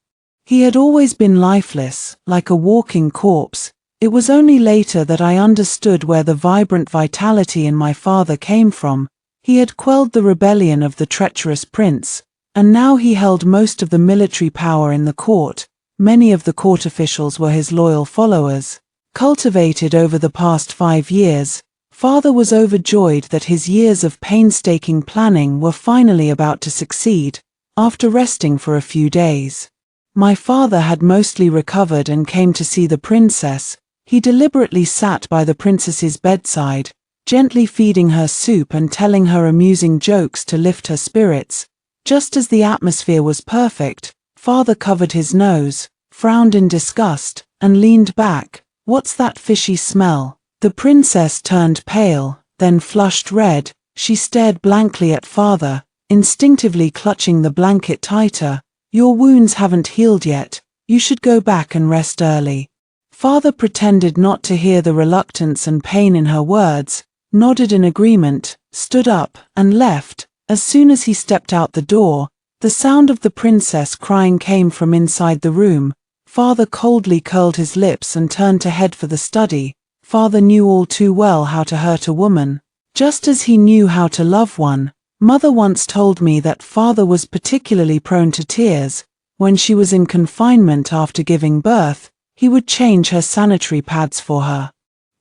He had always been lifeless, like a walking corpse. It was only later that I understood where the vibrant vitality in my father came from. He had quelled the rebellion of the treacherous prince, and now he held most of the military power in the court. Many of the court officials were his loyal followers. Cultivated over the past 5 years, father was overjoyed that his years of painstaking planning were finally about to succeed. After resting for a few days, my father had mostly recovered and came to see the princess. He deliberately sat by the princess's bedside, gently feeding her soup and telling her amusing jokes to lift her spirits. Just as the atmosphere was perfect, father covered his nose, frowned in disgust, and leaned back. What's that fishy smell? The princess turned pale, then flushed red. She stared blankly at father, instinctively clutching the blanket tighter. Your wounds haven't healed yet. You should go back and rest early. Father pretended not to hear the reluctance and pain in her words, nodded in agreement, stood up, and left. As soon as he stepped out the door, the sound of the princess crying came from inside the room. Father coldly curled his lips and turned to head for the study. Father knew all too well how to hurt a woman, just as he knew how to love one. Mother once told me that father was particularly prone to tears. When she was in confinement after giving birth, he would change her sanitary pads for her.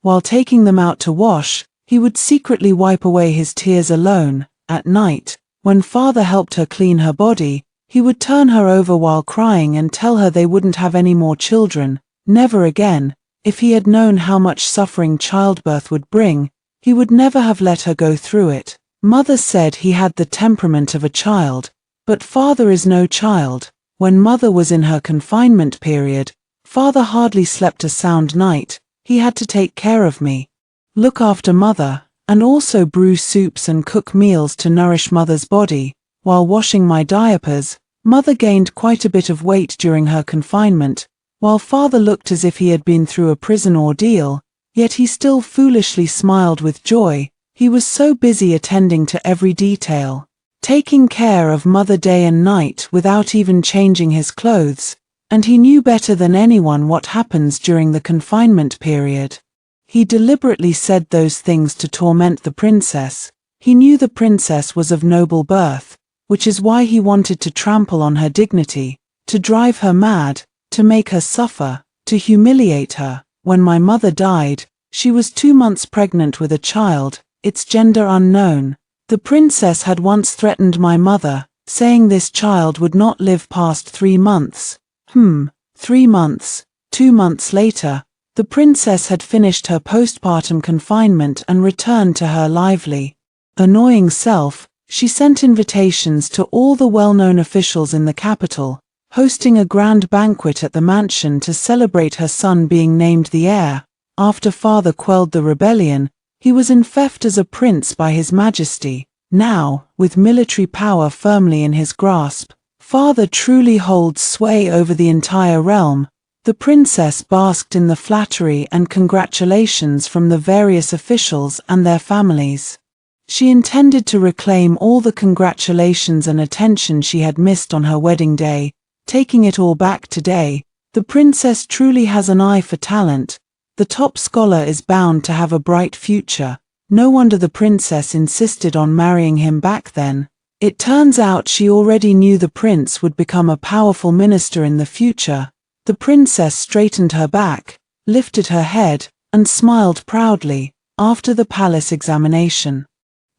While taking them out to wash, he would secretly wipe away his tears alone. At night, when father helped her clean her body, he would turn her over while crying and tell her they wouldn't have any more children, never again. If he had known how much suffering childbirth would bring, he would never have let her go through it. Mother said he had the temperament of a child, but father is no child. When mother was in her confinement period, father hardly slept a sound night. He had to take care of me, look after mother, and also brew soups and cook meals to nourish mother's body. While washing my diapers, mother gained quite a bit of weight during her confinement, while father looked as if he had been through a prison ordeal, yet he still foolishly smiled with joy. He was so busy attending to every detail, taking care of mother day and night without even changing his clothes, and he knew better than anyone what happens during the confinement period. He deliberately said those things to torment the princess. He knew the princess was of noble birth, which is why he wanted to trample on her dignity, to drive her mad, to make her suffer, to humiliate her. When my mother died, she was 2 months pregnant with a child, its gender unknown. The princess had once threatened my mother, saying this child would not live past 3 months. 3 months. 2 months later, the princess had finished her postpartum confinement and returned to her lively, annoying self. She sent invitations to all the well-known officials in the capital, hosting a grand banquet at the mansion to celebrate her son being named the heir. After father quelled the rebellion, he was enfeoffed as a prince by his majesty. Now, with military power firmly in his grasp, father truly holds sway over the entire realm. The princess basked in the flattery and congratulations from the various officials and their families. She intended to reclaim all the congratulations and attention she had missed on her wedding day, taking it all back today. The princess truly has an eye for talent. The top scholar is bound to have a bright future. No wonder the princess insisted on marrying him back then. It turns out she already knew the prince would become a powerful minister in the future. The princess straightened her back, lifted her head, and smiled proudly. After the palace examination,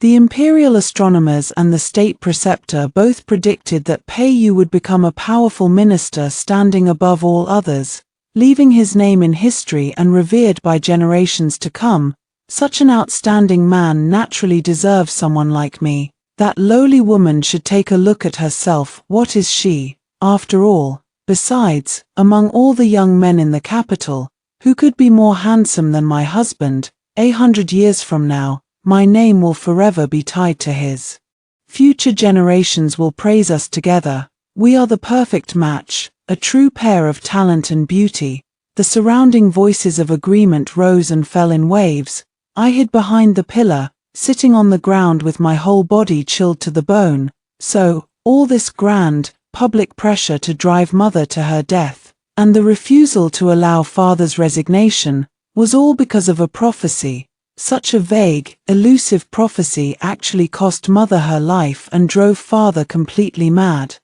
the imperial astronomers and the state preceptor both predicted that Peiyu would become a powerful minister standing above all others, leaving his name in history and revered by generations to come. Such an outstanding man naturally deserves someone like me. That lowly woman should take a look at herself. What is she, after all? Besides, among all the young men in the capital, who could be more handsome than my husband? 100 years from now, my name will forever be tied to his. Future generations will praise us together. We are the perfect match, a true pair of talent and beauty. The surrounding voices of agreement rose and fell in waves. I hid behind the pillar, sitting on the ground with my whole body chilled to the bone. So, all this grand, public pressure to drive mother to her death, and the refusal to allow father's resignation, was all because of a prophecy. Such a vague, elusive prophecy actually cost mother her life and drove father completely mad,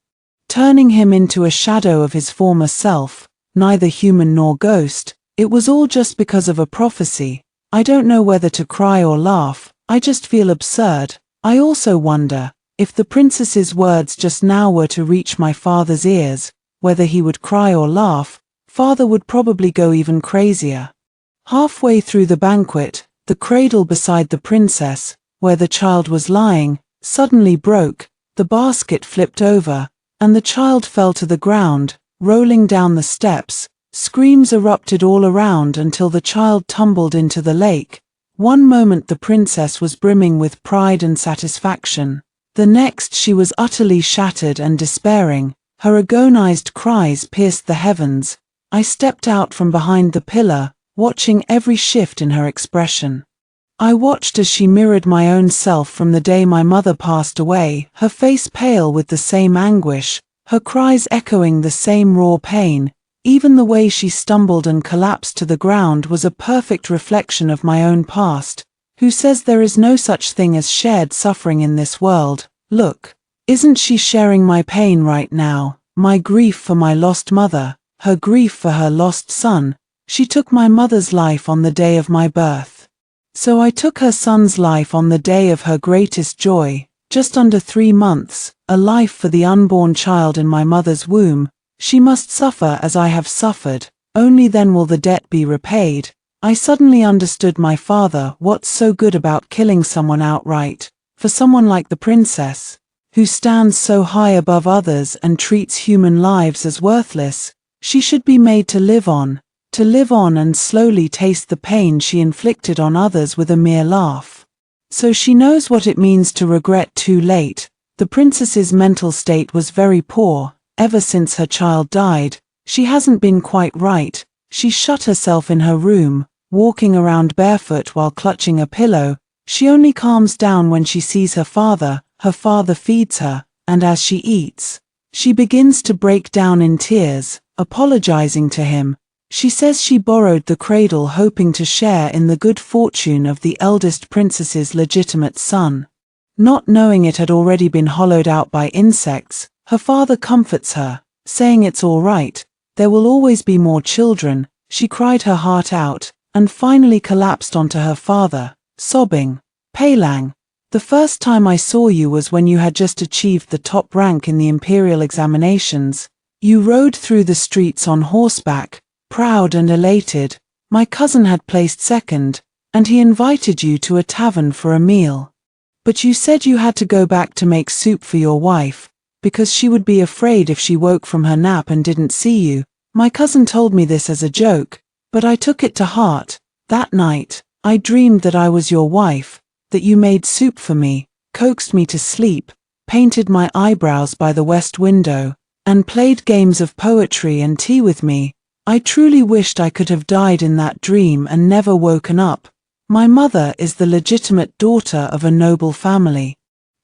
turning him into a shadow of his former self, neither human nor ghost. It was all just because of a prophecy. I don't know whether to cry or laugh. I just feel absurd. I also wonder, if the princess's words just now were to reach my father's ears, whether he would cry or laugh. Father would probably go even crazier. Halfway through the banquet, the cradle beside the princess, where the child was lying, suddenly broke. The basket flipped over, and the child fell to the ground, rolling down the steps. Screams erupted all around until the child tumbled into the lake. One moment the princess was brimming with pride and satisfaction. The next she was utterly shattered and despairing. Her agonized cries pierced the heavens. I stepped out from behind the pillar, watching every shift in her expression. I watched as she mirrored my own self from the day my mother passed away, her face pale with the same anguish, her cries echoing the same raw pain. Even the way she stumbled and collapsed to the ground was a perfect reflection of my own past. Who says there is no such thing as shared suffering in this world? Look, isn't she sharing my pain right now? My grief for my lost mother, her grief for her lost son. She took my mother's life on the day of my birth. So I took her son's life on the day of her greatest joy, just under 3 months, a life for the unborn child in my mother's womb. She must suffer as I have suffered, only then will the debt be repaid. I suddenly understood my father. What's so good about killing someone outright? For someone like the princess, who stands so high above others and treats human lives as worthless, she should be made to live on and slowly taste the pain she inflicted on others with a mere laugh. So she knows what it means to regret too late. The princess's mental state was very poor. Ever since her child died, she hasn't been quite right. She shut herself in her room, walking around barefoot while clutching a pillow. She only calms down when she sees her father. Her father feeds her, and as she eats, she begins to break down in tears, apologizing to him. She says she borrowed the cradle hoping to share in the good fortune of the eldest princess's legitimate son. Not knowing it had already been hollowed out by insects, her father comforts her, saying it's all right, there will always be more children. She cried her heart out, and finally collapsed onto her father, sobbing. Peilang, the first time I saw you was when you had just achieved the top rank in the imperial examinations. You rode through the streets on horseback, proud and elated. My cousin had placed second, and he invited you to a tavern for a meal. But you said you had to go back to make soup for your wife, because she would be afraid if she woke from her nap and didn't see you. My cousin told me this as a joke, but I took it to heart. That night, I dreamed that I was your wife, that you made soup for me, coaxed me to sleep, painted my eyebrows by the west window, and played games of poetry and tea with me. I truly wished I could have died in that dream and never woken up. My mother is the legitimate daughter of a noble family,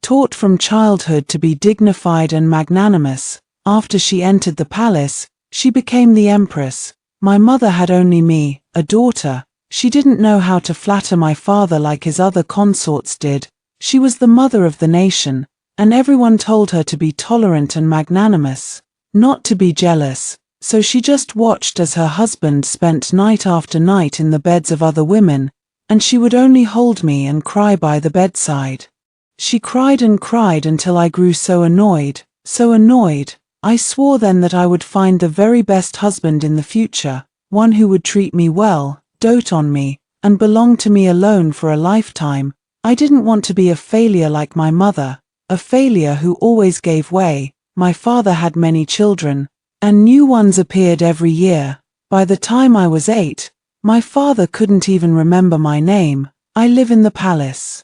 taught from childhood to be dignified and magnanimous. After she entered the palace, she became the empress. My mother had only me, a daughter, She didn't know how to flatter my father like his other consorts did. She was the mother of the nation, and everyone told her to be tolerant and magnanimous, not to be jealous, so she just watched as her husband spent night after night in the beds of other women, and she would only hold me and cry by the bedside. She cried and cried until I grew so annoyed, I swore then that I would find the very best husband in the future, one who would treat me well, dote on me, and belong to me alone for a lifetime. I didn't want to be a failure like my mother, a failure who always gave way. My father had many children, and new ones appeared every year. By the time I was 8, my father couldn't even remember my name. I live in the palace.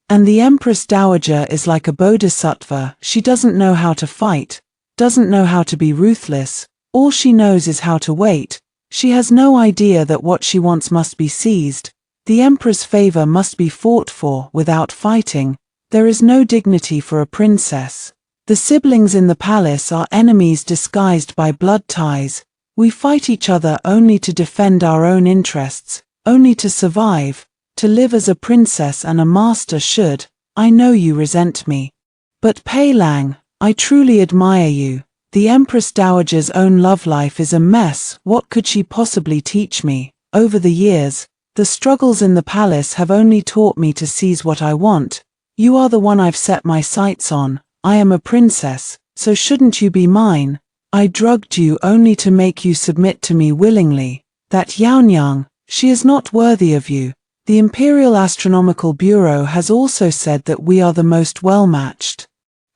And the Empress Dowager is like a bodhisattva. She doesn't know how to fight, doesn't know how to be ruthless, all she knows is how to wait. She has no idea that what she wants must be seized. The Emperor's favor must be fought for without fighting. There is no dignity for a princess. The siblings in the palace are enemies disguised by blood ties. We fight each other only to defend our own interests, only to survive, to live as a princess and a master should. I know you resent me. But Pei Lang, I truly admire you. The Empress Dowager's own love life is a mess. What could she possibly teach me? Over the years, the struggles in the palace have only taught me to seize what I want. You are the one I've set my sights on. I am a princess, so shouldn't you be mine? I drugged you only to make you submit to me willingly. That Yaonyang, she is not worthy of you. The Imperial Astronomical Bureau has also said that we are the most well-matched.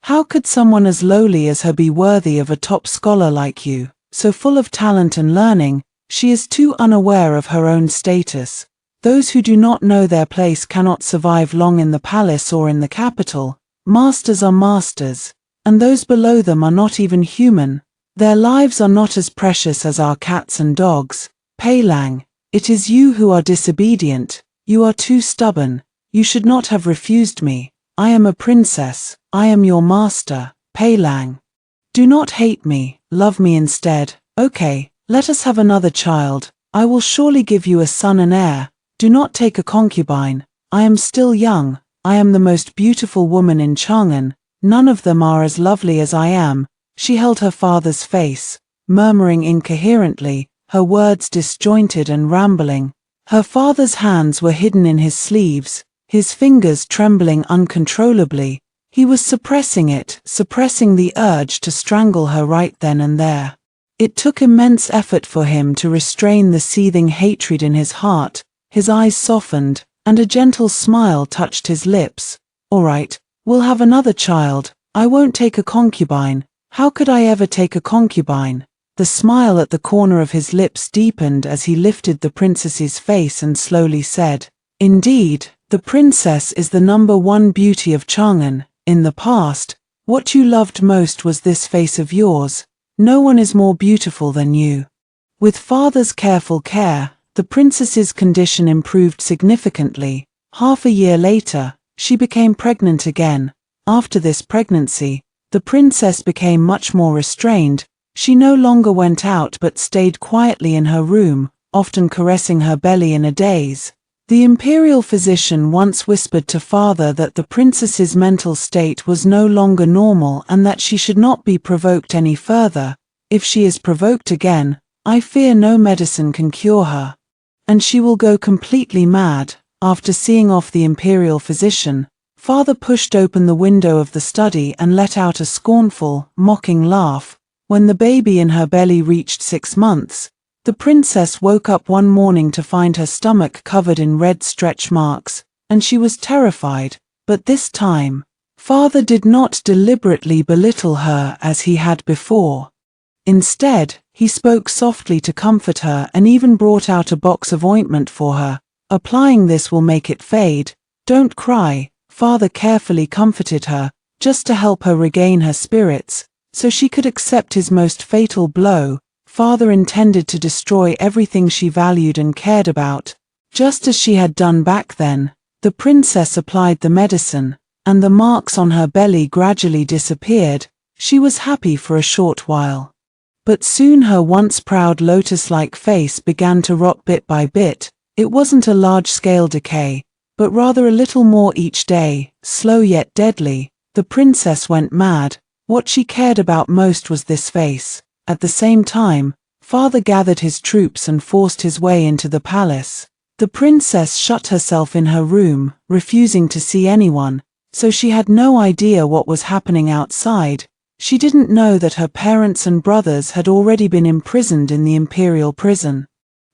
How could someone as lowly as her be worthy of a top scholar like you, so full of talent and learning? She is too unaware of her own status. Those who do not know their place cannot survive long in the palace or in the capital. Masters are masters, and those below them are not even human. Their lives are not as precious as our cats and dogs. Pei Lang, it is you who are disobedient. You are too stubborn. You should not have refused me. I am a princess. I am your master, Pei Lang. Do not hate me, love me instead. Okay, let us have another child. I will surely give you a son and heir. Do not take a concubine. I am still young. I am the most beautiful woman in Chang'an. None of them are as lovely as I am. She held her father's face, murmuring incoherently, her words disjointed and rambling. Her father's hands were hidden in his sleeves, his fingers trembling uncontrollably. He was suppressing the urge to strangle her right then and there. It took immense effort for him to restrain the seething hatred in his heart. His eyes softened, and a gentle smile touched his lips. All right, we'll have another child. I won't take a concubine. How could I ever take a concubine? The smile at the corner of his lips deepened as he lifted the princess's face and slowly said, Indeed, the princess is the #1 beauty of Chang'an. In the past, what you loved most was this face of yours. No one is more beautiful than you. With father's careful care, the princess's condition improved significantly. Half a year later, she became pregnant again. After this pregnancy, the princess became much more restrained. She no longer went out but stayed quietly in her room, often caressing her belly in a daze. The imperial physician once whispered to father that the princess's mental state was no longer normal and that she should not be provoked any further. If she is provoked again, I fear no medicine can cure her. And she will go completely mad. After seeing off the imperial physician, father pushed open the window of the study and let out a scornful, mocking laugh. When the baby in her belly reached 6 months, the princess woke up one morning to find her stomach covered in red stretch marks, and she was terrified. But this time, father did not deliberately belittle her as he had before. Instead, he spoke softly to comfort her and even brought out a box of ointment for her. Applying this will make it fade. Don't cry, father carefully comforted her, just to help her regain her spirits, so she could accept his most fatal blow. Father intended to destroy everything she valued and cared about. Just as she had done back then, the princess applied the medicine, and the marks on her belly gradually disappeared. She was happy for a short while. But soon her once proud lotus-like face began to rot bit by bit. It wasn't a large-scale decay, but rather a little more each day, slow yet deadly. The princess went mad. What she cared about most was this face. At the same time, father gathered his troops and forced his way into the palace. The princess shut herself in her room, refusing to see anyone, so she had no idea what was happening outside. She didn't know that her parents and brothers had already been imprisoned in the imperial prison,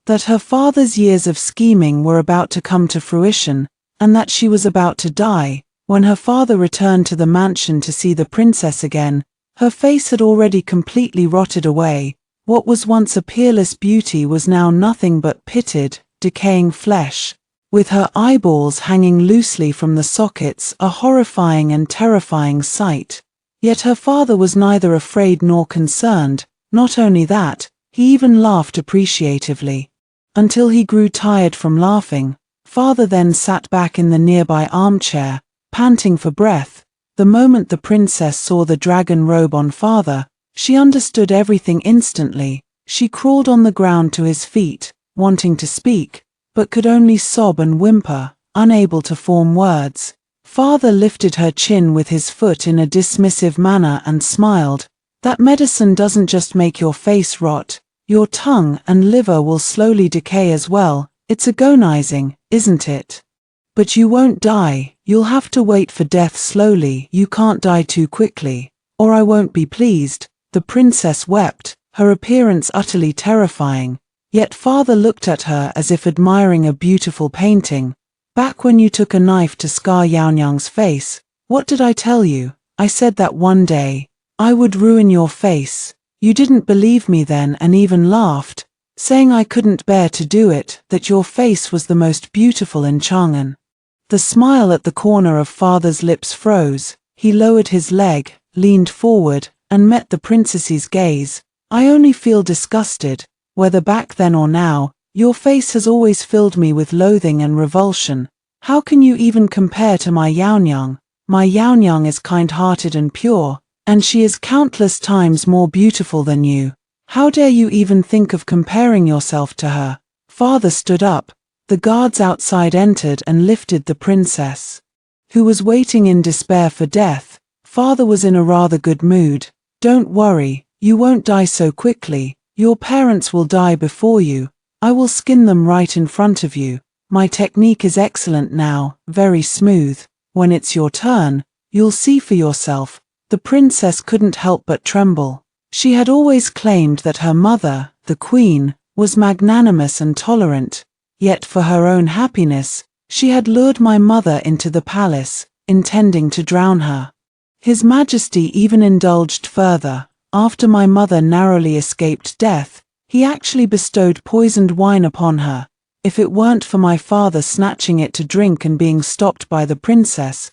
that her father's years of scheming were about to come to fruition, and that she was about to die. When her father returned to the mansion to see the princess again, her face had already completely rotted away. What was once a peerless beauty was now nothing but pitted, decaying flesh, with her eyeballs hanging loosely from the sockets, a horrifying and terrifying sight. Yet her father was neither afraid nor concerned. Not only that, he even laughed appreciatively. Until he grew tired from laughing. Father then sat back in the nearby armchair, panting for breath. The moment the princess saw the dragon robe on father, she understood everything instantly. She crawled on the ground to his feet, wanting to speak, but could only sob and whimper, unable to form words. Father lifted her chin with his foot in a dismissive manner and smiled. That medicine doesn't just make your face rot, your tongue and liver will slowly decay as well. It's agonizing, isn't it? But you won't die. You'll have to wait for death slowly. You can't die too quickly, or I won't be pleased. The princess wept, her appearance utterly terrifying. Yet father looked at her as if admiring a beautiful painting. Back when you took a knife to scar Yaonyang's face, what did I tell you? I said that one day I would ruin your face. You didn't believe me then and even laughed, saying I couldn't bear to do it, that your face was the most beautiful in Chang'an. The smile at the corner of father's lips froze. He lowered his leg, leaned forward, and met the princess's gaze. I only feel disgusted, whether back then or now. Your face has always filled me with loathing and revulsion. How can you even compare to my Yaonyang? My Yaonyang is kind-hearted and pure, and she is countless times more beautiful than you. How dare you even think of comparing yourself to her? Father stood up. The guards outside entered and lifted the princess, who was waiting in despair for death. Father was in a rather good mood. Don't worry, you won't die so quickly. Your parents will die before you. I will skin them right in front of you. My technique is excellent now, very smooth. When it's your turn, you'll see for yourself. The princess couldn't help but tremble. She had always claimed that her mother, the queen, was magnanimous and tolerant. Yet for her own happiness, she had lured my mother into the palace, intending to drown her. His Majesty even indulged further. After my mother narrowly escaped death, he actually bestowed poisoned wine upon her. If it weren't for my father snatching it to drink and being stopped by the princess,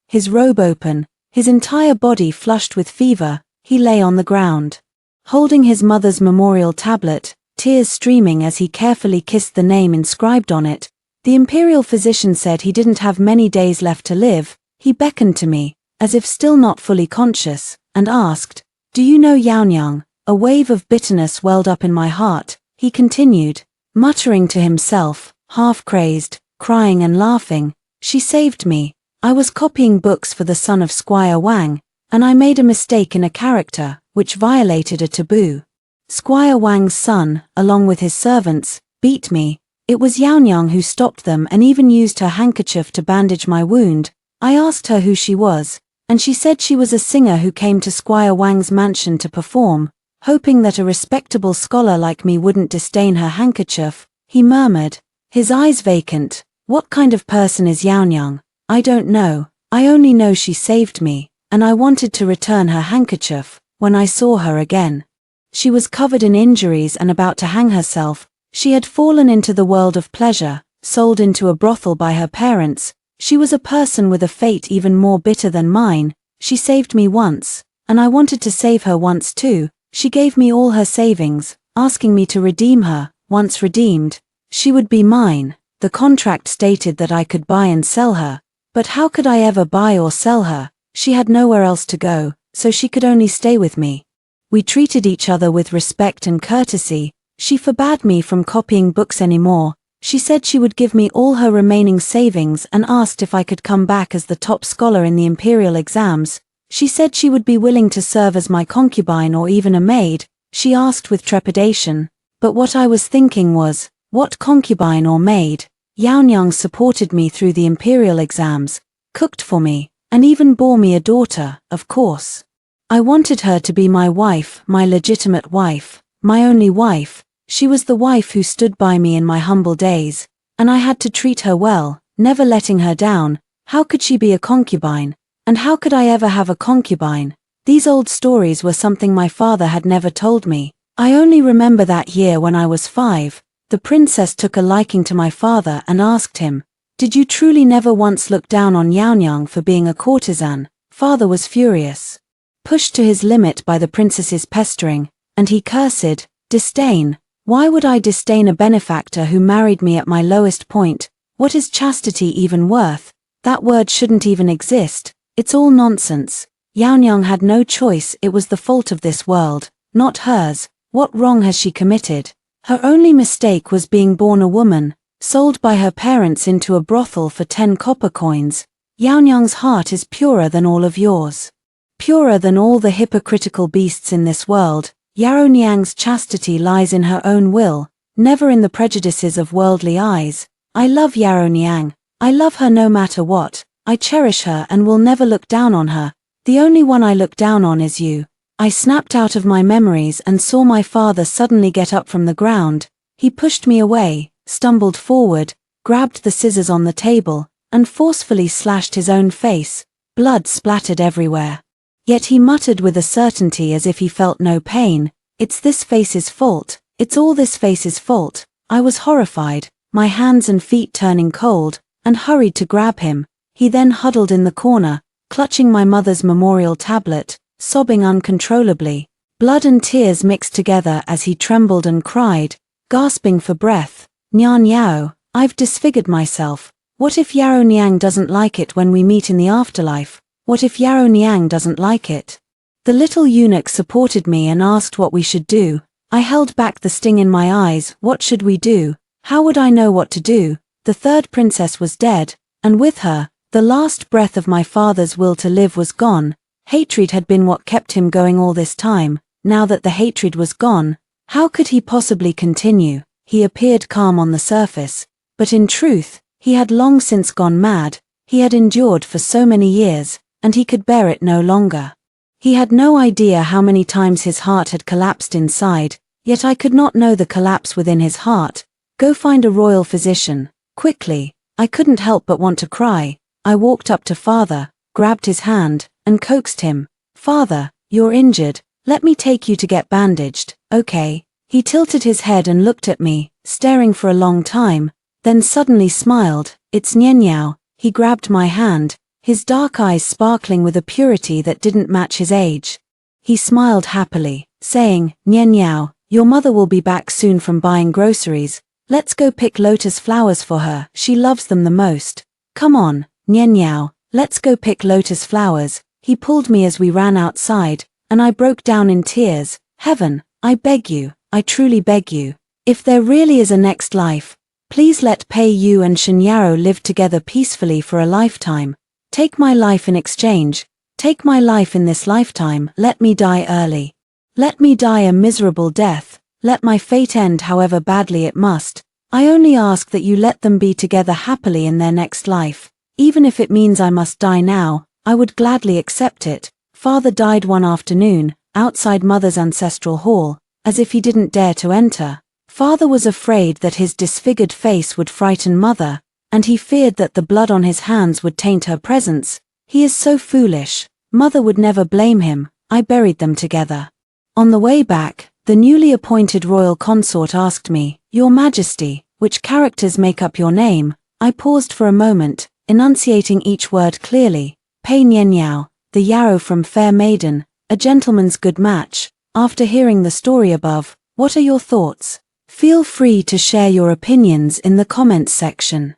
his robe open, his entire body flushed with fever, he lay on the ground, holding his mother's memorial tablet, tears streaming as he carefully kissed the name inscribed on it. The imperial physician said he didn't have many days left to live. He beckoned to me, as if still not fully conscious, and asked, "Do you know Yaonyang?" A wave of bitterness welled up in my heart. He continued, muttering to himself, half crazed, crying and laughing, "She saved me. I was copying books for the son of Squire Wang, and I made a mistake in a character, which violated a taboo. Squire Wang's son, along with his servants, beat me. It was Yaonyang who stopped them and even used her handkerchief to bandage my wound. I asked her who she was, and she said she was a singer who came to Squire Wang's mansion to perform, hoping that a respectable scholar like me wouldn't disdain her handkerchief." He murmured, his eyes vacant. "What kind of person is Yaonyang? I don't know. I only know she saved me, and I wanted to return her handkerchief. When I saw her again, she was covered in injuries and about to hang herself. She had fallen into the world of pleasure, sold into a brothel by her parents. She was a person with a fate even more bitter than mine. She saved me once, and I wanted to save her once too. She gave me all her savings, asking me to redeem her. Once redeemed, she would be mine. The contract stated that I could buy and sell her, but how could I ever buy or sell her? She had nowhere else to go, so she could only stay with me. We treated each other with respect and courtesy. She forbade me from copying books anymore. She said she would give me all her remaining savings and asked if I could come back as the top scholar in the imperial exams. She said she would be willing to serve as my concubine or even a maid, she asked with trepidation. But what I was thinking was, what concubine or maid? Yaonyang supported me through the imperial exams, cooked for me, and even bore me a daughter, of course. I wanted her to be my wife, my legitimate wife, my only wife. She was the wife who stood by me in my humble days, and I had to treat her well, never letting her down. How could she be a concubine? And how could I ever have a concubine? These old stories were something my father had never told me. I only remember that year when I was 5, the princess took a liking to my father and asked him, "Did you truly never once look down on Yaonyang for being a courtesan?" Father was furious, pushed to his limit by the princess's pestering, and he cursed, "Disdain. Why would I disdain a benefactor who married me at my lowest point? What is chastity even worth? That word shouldn't even exist. It's all nonsense." Yaonyang had no choice, it was the fault of this world, not hers. What wrong has she committed? Her only mistake was being born a woman, sold by her parents into a brothel for 10 copper coins. Yaonyang's heart is purer than all of yours. Purer than all the hypocritical beasts in this world. Yaonyang's chastity lies in her own will, never in the prejudices of worldly eyes. I love Yaonyang. I love her no matter what. I cherish her and will never look down on her. The only one I look down on is you. I snapped out of my memories and saw my father suddenly get up from the ground. He pushed me away, stumbled forward, grabbed the scissors on the table, and forcefully slashed his own face. Blood splattered everywhere. Yet he muttered with a certainty as if he felt no pain, "It's this face's fault. It's all this face's fault." I was horrified, my hands and feet turning cold, and hurried to grab him. He then huddled in the corner, clutching my mother's memorial tablet, sobbing uncontrollably. Blood and tears mixed together as he trembled and cried, gasping for breath, "Nyan Yao, I've disfigured myself. What if Yaonyang doesn't like it when we meet in the afterlife? What if Yaonyang doesn't like it?" The little eunuch supported me and asked what we should do. I held back the sting in my eyes. What should we do? How would I know what to do? The third princess was dead, and with her, the last breath of my father's will to live was gone. Hatred had been what kept him going all this time. Now that the hatred was gone, how could he possibly continue? He appeared calm on the surface, but in truth, he had long since gone mad. He had endured for so many years, and he could bear it no longer. He had no idea how many times his heart had collapsed inside, yet I could not know the collapse within his heart. "Go find a royal physician, quickly." I couldn't help but want to cry. I walked up to father, grabbed his hand, and coaxed him. "Father, you're injured, let me take you to get bandaged." "Okay." He tilted his head and looked at me, staring for a long time, then suddenly smiled. "It's Nyenyao." He grabbed my hand, his dark eyes sparkling with a purity that didn't match his age. He smiled happily, saying, "Nyenyao, your mother will be back soon from buying groceries. Let's go pick lotus flowers for her, she loves them the most. Come on, Nyenyao, let's go pick lotus flowers." He pulled me as we ran outside, and I broke down in tears. "Heaven, I beg you, I truly beg you. If there really is a next life, please let Pei Yu and Shenyaro live together peacefully for a lifetime. Take my life in exchange. Take my life in this lifetime. Let me die early. Let me die a miserable death. Let my fate end however badly it must. I only ask that you let them be together happily in their next life. Even if it means I must die now, I would gladly accept it." Father died one afternoon, outside mother's ancestral hall, as if he didn't dare to enter. Father was afraid that his disfigured face would frighten mother, and he feared that the blood on his hands would taint her presence. He is so foolish. Mother would never blame him. I buried them together. On the way back, the newly appointed royal consort asked me, "Your Majesty, which characters make up your name?" I paused for a moment, enunciating each word clearly. "Pei Nyenyao, the yarrow from Fair Maiden, a gentleman's good match." After hearing the story above, what are your thoughts? Feel free to share your opinions in the comments section.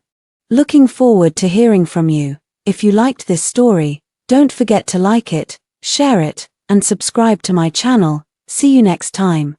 Looking forward to hearing from you. If you liked this story, don't forget to like it, share it, and subscribe to my channel. See you next time.